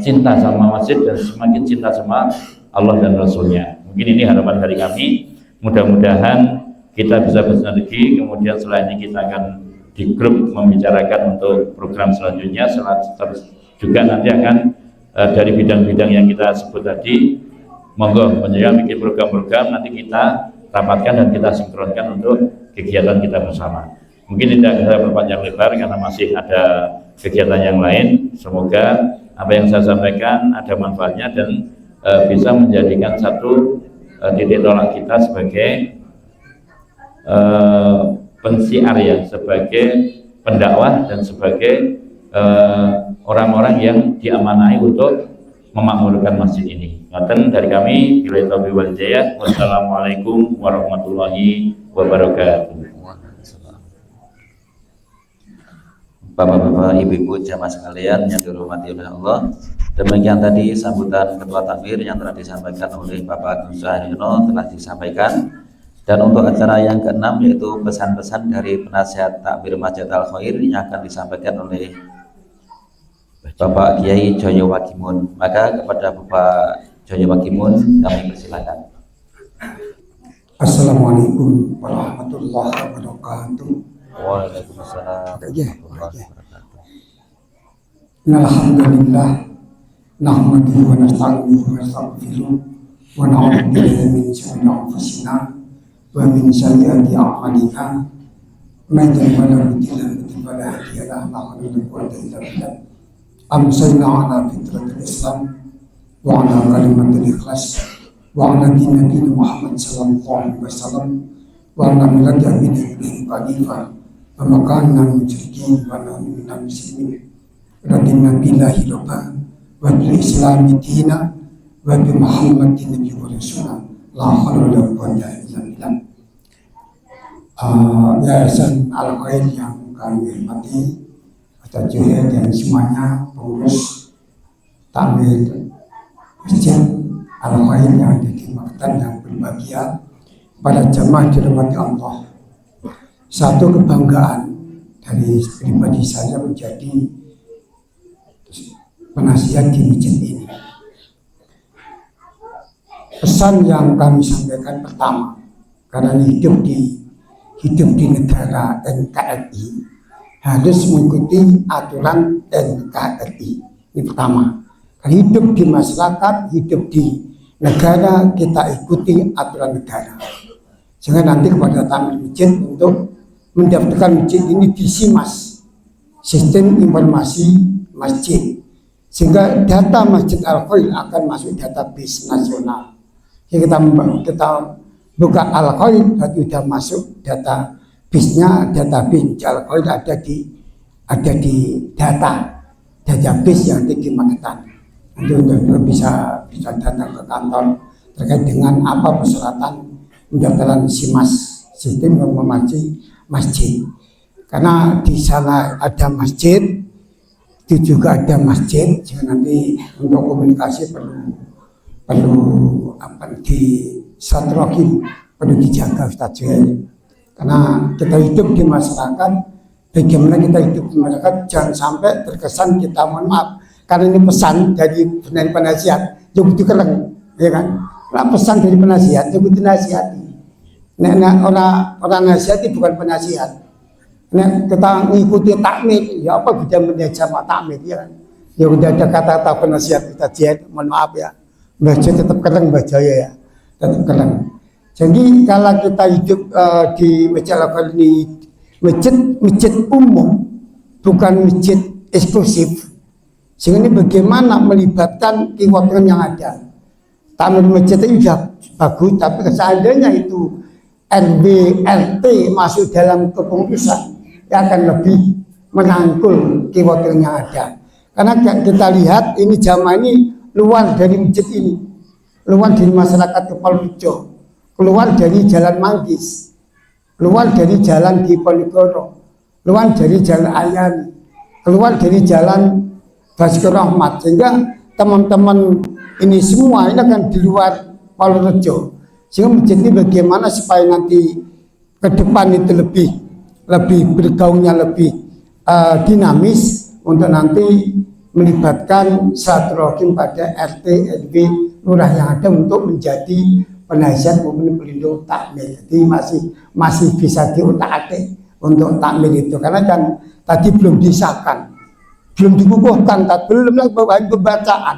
cinta sama masjid dan semakin cinta sama Allah dan Rasulnya. Mungkin ini harapan dari kami. Mudah-mudahan kita bisa bersinergi, kemudian setelah ini kita akan di grup membicarakan untuk program selanjutnya. Terus juga nanti akan dari bidang-bidang yang kita sebut tadi, monggo panjenengan bikin program-program, nanti kita rapatkan dan kita sinkronkan untuk kegiatan kita bersama. Mungkin tidak bisa berpanjang lebar karena masih ada kegiatan yang lain. Semoga apa yang saya sampaikan ada manfaatnya dan bisa menjadikan satu titik tolak kita sebagai pensiar ya, sebagai pendakwah dan sebagai orang-orang yang diamanahi untuk memakmurkan masjid ini. Ngoten dari kami, billahi taufiq wal hidayah. Wassalamualaikum warahmatullahi wabarakatuh. Bapak-bapak, ibu-ibu, jamaah sekalian yang dirahmati oleh Allah, demikian tadi sambutan ketua takmir yang telah disampaikan oleh Bapak Agus Haryono telah disampaikan. Dan untuk acara yang keenam yaitu pesan-pesan dari penasihat takmir Masjid Al Khair yang akan disampaikan oleh Bapak Kiai Joyo Wakimun. Maka kepada Bapak Joyo Wakimun kami persilakan. Assalamualaikum warahmatullahi wabarakatuh. Waalaikumsalam warahmatullahi wabarakatuh. Alhamdulillah nahmaduhu wa nasta'inuhu wa nastaghfiruh wa na'udzu billahi min syururi anfusina wa min sayyiati a'malina. Man yahdihillahu fala mudilla lahu wa man yudlil fala hadiya lahu. Amsayna ala fitratil Islam wa ala kalimatil ikhlas wa ala dini Muhammad sallallahu alaihi wasallam wa ala millati Ibrahim hanifan wa ma kana musyrikin wa la minal muslimin. Radina billahi rabban wa bil islami dina wa bi Muhammadin nabiyyi wa rasulah la haula wa la quwwata illa billah. Yayasan Al Khair yang kami hormati, Ustaz Juhid dan semuanya pengurus takmir Masjid Al Khair yang dikhidmatkan yang berbahagia, pada jamaah dirahmati Allah. Satu kebanggaan dari pribadi saya menjadi penasihat di masjid ini. Pesan yang kami sampaikan pertama, karena hidup di negara NKRI harus mengikuti aturan NKRI. Ini pertama. Hidup di masyarakat, hidup di negara, kita ikuti aturan negara. Sehingga nanti kepada takmir masjid untuk mendaftarkan masjid ini di SIMAS, Sistem Informasi Masjid, sehingga data Masjid Al Khair akan masuk database nasional. Jadi kita buka Al Khair, berarti sudah masuk database-nya, database Al Khair ada di database yang dikimatkan. Nanti untuk bisa datang ke kantor terkait dengan apa persyaratan pendaftaran SIMAS, Sistem Informasi Masjid. Karena di sana ada masjid, itu juga ada masjid, jadi nanti untuk komunikasi perlu di strategi perlu dijaga Ustaz Juhel. Karena kita hidup di masyarakat, bagaimana kita hidup di masyarakat jangan sampai terkesan kita mohon maaf. Karena ini pesan dari penasihat, yang itu keleng, ya kan? Nah, pesan dari penasihat, yang itu nasihati. Orang nasihati bukan penasihat. Nah, kita mengikuti takmir, ya apa beda beda sama takmir, ya kan? Ya udah ada kata-kata penasihat kita jahit, mohon maaf ya. Baca tetap keleng baca ya, tetap keleng. Jadi kalau kita hidup di masjid lokal ini, masjid umum, bukan masjid eksklusif. Sehingga ini bagaimana melibatkan kewakilan yang ada. Takmir masjid itu sudah bagus, tapi seandainya itu RW, RT masuk dalam kepengurusan, ya akan lebih merangkul kewakilan yang ada. Karena kita lihat ini jamaah ini luar dari masjid ini, luar dari masyarakat Kepalrejo, keluar dari Jalan Manggis, keluar dari Jalan Diponegoro, keluar dari Jalan Ayani, keluar dari Jalan Basuki Rahmat, sehingga teman-teman ini semua ini akan di luar Palorejo. Sehingga masjid ini bagaimana supaya nanti ke depan itu lebih bergaungnya lebih dinamis untuk nanti melibatkan silaturahim pada RT, RW, lurah yang ada untuk menjadi penasihat maupun pelindung takmir. Jadi masih bisa diutak-atik untuk takmir itu, karena kan tadi belum disahkan, belum dikukuhkan, belum lagi bawain pembacaan.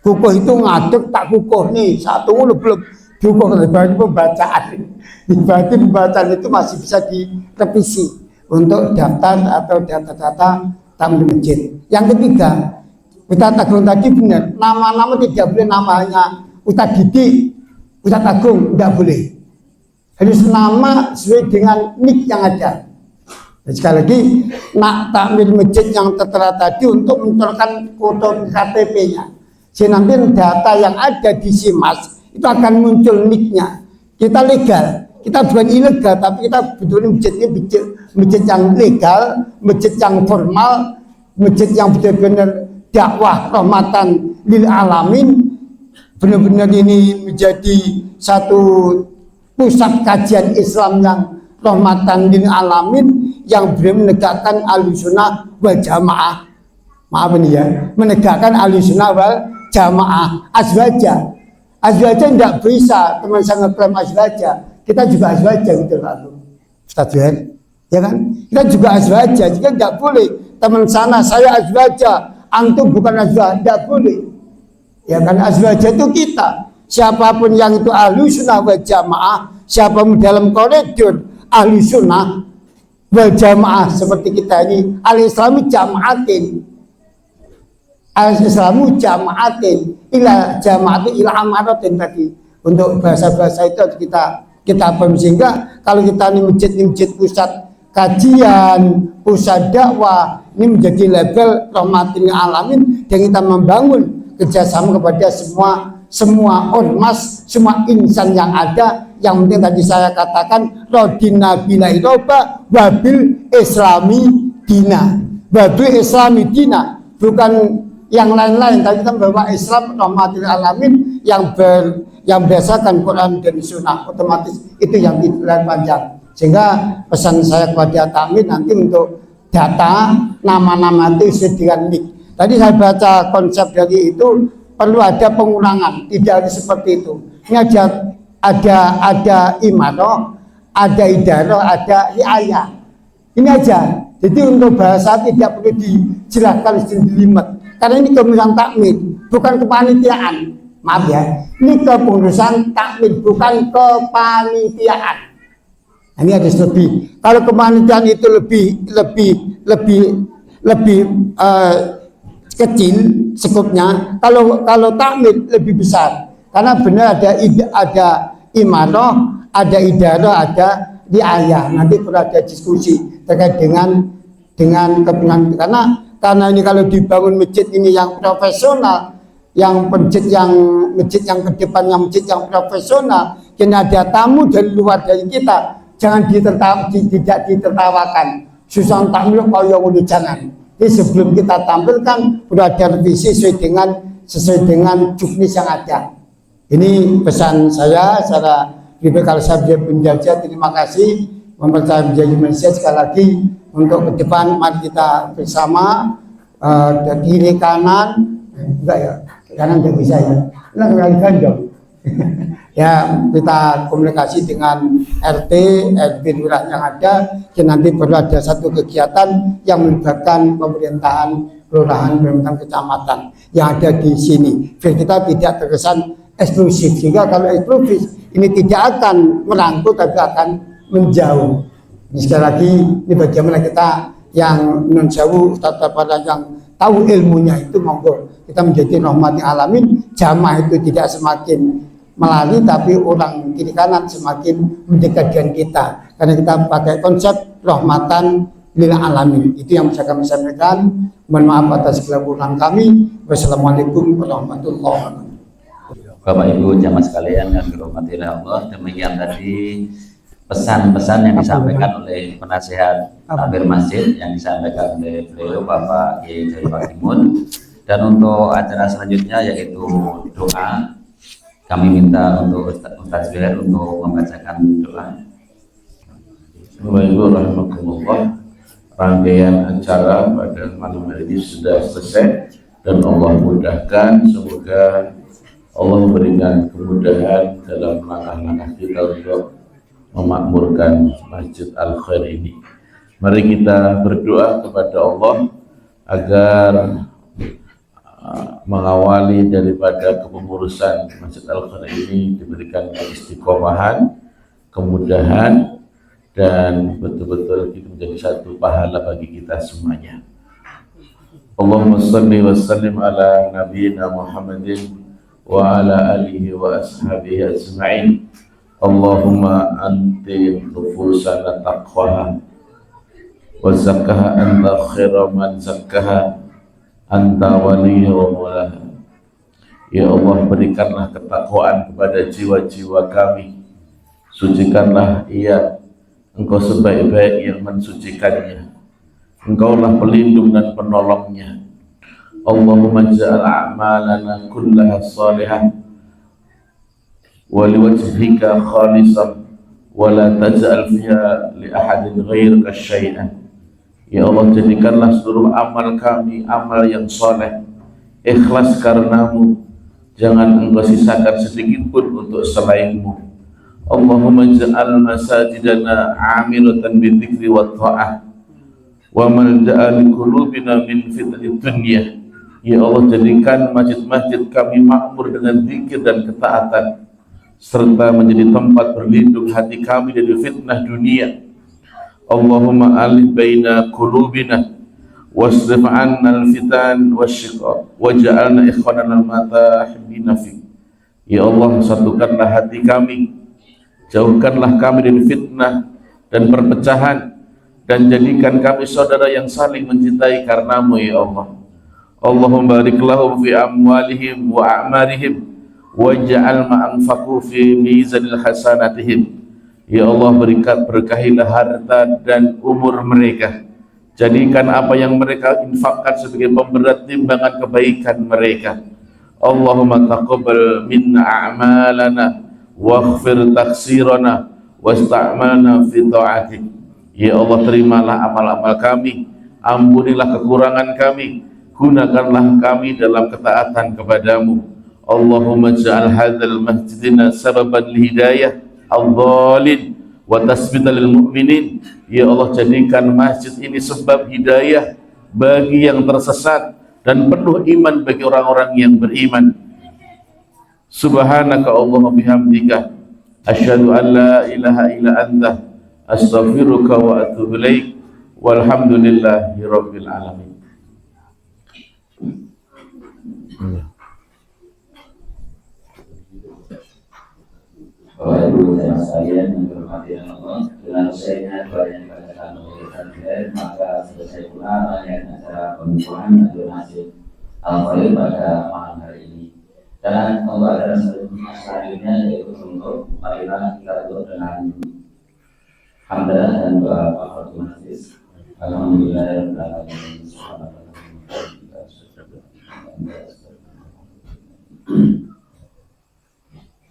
Kukuh itu ngaduk tak kukuh nih, satu belum diukuh bawain pembacaan. Berarti pembacaan itu masih bisa direvisi untuk daftar atau data-data tamu masjid. Yang ketiga, Ustaz Agung tadi benar, nama-nama tidak boleh namanya Ustaz Didi, Ustaz Agung, tidak boleh. Harus nama sesuai dengan nik yang ada. Dan sekali lagi, nak takmir masjid yang tertera tadi untuk menunjukkan foto KTP-nya. Sehingga nanti data yang ada di SIMAS itu akan muncul nik-nya. Kita legal, kita bukan ilegal, tapi kita betul-betul masjid ini masjid yang legal, masjid yang formal, masjid yang benar-benar dakwah rahmatan lil alamin. Benar-benar ini menjadi satu pusat kajian Islam yang rahmatan lil alamin, yang benar menegakkan Ahlussunnah wal Jamaah. Maaf ini ya, menegakkan Ahlussunnah wal Jamaah. Azwaja tidak bisa teman saya ngeklaim azwaja, kita juga azwaja gitu lalu Ustaz Juhel, ya kan? Kita juga azwaja, jika tidak boleh teman sana saya azwaja, antum bukan azwaja, tidak boleh. Ya kan, azwaja itu kita. Siapapun yang itu Ahlussunnah wal Jamaah, siapapun dalam koridor Ahlussunnah wal Jamaah seperti kita ini, al-Islami jamaatin, al-Islamu jamaatin, ila jamaatin ila amaratin tadi. Untuk bahasa-bahasa itu kita paham, sehingga kalau kita ini masjid pusat kajian, pusat dakwah, ini menjadi label rahmatin alamin, dan kita membangun kerjasama kepada semua ormas, semua insan yang ada. Yang penting tadi saya katakan rodina bila iroba wabil islami dina, wabil islami dina, bukan yang lain-lain, tapi kita membawa Islam rahmatil alamin yang berdasarkan Quran dan Sunnah, otomatis itu yang tidak panjang. Sehingga pesan saya kepada takmir nanti untuk data nama-nama itu dengan nik. Tadi saya baca konsep dari itu, perlu ada pengurangan, tidak harus seperti itu. Ini ada imaroh, ada idaroh, ada riayah. Ini aja. Jadi untuk bahasa tidak perlu dijelaskan sedilimet. Karena ini kepengurusan takmir, bukan kepanitiaan. Maaf ya, ini kepengurusan takmir, bukan kepanitiaan. Nah, ini harus lebih. Kalau kepanitiaan itu lebih kecil skupnya. Kalau takmir lebih besar. Karena benar ada imaroh, ada idaroh, ada riayah. Nanti perlu ada diskusi terkait dengan kepengurusan. Karena ini kalau dibangun masjid ini yang profesional, yang masjid yang ke depan, yang masjid yang profesional, kena ada tamu dari luar dari kita, jangan tidak ditertawakan. Susah tampil kaya ngono jangan. Jadi sebelum kita tampilkan sudah ada revisi sesuai dengan juknis yang ada. Ini pesan saya secara pribadi. Kalau saya penjajah, terima kasih mempercayai menjadi Indonesia. Sekali lagi untuk ke depan mari kita bersama dari kiri kanan, enggak ya, kanan tidak bisa ya, enggak gandong. Ya, kita komunikasi dengan RT, RW lurah yang ada, dan nanti perlu ada satu kegiatan yang melibatkan pemerintahan kelurahan, pemerintahan kecamatan yang ada di sini. Biar kita tidak terkesan eksklusif, sehingga kalau eksklusif ini tidak akan merangkul tapi akan menjauh. Ini sekali lagi, ini bagaimana kita yang non jauh, pada yang tahu ilmunya itu monggo kita menjadi rahmatil alamin. Jamaah itu tidak semakin melari, tapi orang kiri kanan semakin mendekat dengan kita, karena kita pakai konsep rahmatan lil alamin. Itu yang bisa kami sampaikan. Mohon maaf atas segala kekurangan kami. Wassalamualaikum warahmatullahi wabarakatuh. Bapak Ibu jamaah sekalian yang dirahmati Allah, demikian tadi pesan-pesan yang disampaikan oleh penasihat takmir masjid yang disampaikan oleh beliau Bapak Kiai Jai Paktimun. Dan untuk acara selanjutnya yaitu doa, kami minta untuk Ustaz Zuhair untuk membacakan doa. Bismillahirrahmanirrahim. Rangkaian acara pada malam hari ini sudah selesai dan Allah mudahkan. Semoga Allah memberikan kemudahan dalam langkah-langkah kita untuk memakmurkan Masjid Al-Khair ini. Mari kita berdoa kepada Allah agar mengawali daripada kepengurusan Masjid Al-Khair ini diberikan keistiqomahan, kemudahan, dan betul-betul itu menjadi satu pahala bagi kita semuanya. Allahumma salli wa sallim ala nabiyyina Muhammadin wa ala alihi wa ashabihi ajma'in. Allahumma anti nufusana taqwaha wa zakkaha anta khairu man zakkaha anta waliyyu wa mawlaha. Ya Allah, berikanlah ketakwaan kepada jiwa-jiwa kami, sucikanlah ia, Engkau sebaik-baik yang mensucikannya, Engkaulah pelindung dan penolongnya. Allahumma ja'al a'malana kullaha salihah wa liwajhika khalisah wa la taj'al fiha li ahadin ghairika syai'an. Ya Allah, jadikanlah seluruh amal kami amal yang soleh, ikhlas karenamu, jangan Engkau sisakan sedikit pun untuk selainmu. Allahumma ja'al masajidana amiratan bidzikri wa ta'ah wa malja'a liqulubina min fitnatid dunya. Ya Allah, jadikan masjid-masjid kami makmur dengan zikir dan ketaatan, serta menjadi tempat berlindung hati kami dari fitnah dunia. Allahumma alif baina qulubina wasrif 'anna al-fitan wasyiqaq waj'alna ikhwanan al-matahibbina fik. Ya Allah, satukanlah hati kami, jauhkanlah kami dari fitnah dan perpecahan, dan jadikan kami saudara yang saling mencintai karenamu ya Allah. Allahumma barik lahum fi amwalihim wa a'marihim waj'al ma anfaqu fi mizanil hasanatihim. Ya Allah, berkahilah harta dan umur mereka, jadikan apa yang mereka infakkan sebagai pemberat timbangan kebaikan mereka. Allahumma taqabbal minna a'malana waghfir taksirana wasta'malna fi ta'atik. Ya Allah, terimalah amal-amal kami, ampunilah kekurangan kami, gunakanlah kami dalam ketaatan kepadamu. Allahumma ja'al hadzal masjidina sababan lihidayah al-dhalin wa tasbita lil mu'minin. Ya Allah, jadikan masjid ini sebab hidayah bagi yang tersesat dan penuh iman bagi orang-orang yang beriman. Subhanaka Allahumma bihamdika asyhadu an la ilaha illa anta astaghfiruka wa atubu ilaik walhamdulillahi rabbil alamin. Bapak Ibu jamaah sekalian yang dirahmati Allah, dengan usainya doa yang dibacakan oleh Ustaz Zuhair, maka selesai pula rangkaian acara pembukaan Masjid Al-Khair pada malam hari ini. Dan untuk acara selanjutnya yaitu untuk marilah kita tutup dengan hamdalah dan doa kafaratul majlis. Alhamdulillahirobbilalamin.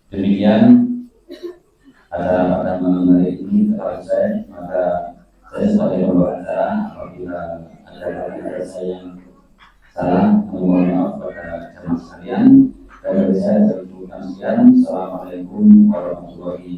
Demikian acara pada malam hari ini kepada saya, maka saya sebagai pembawa acara apabila ada saya yang salah, mohon maaf pada jemaah sekalian. Dari saya saya ucapkan sekian. Assalamualaikum warahmatullahi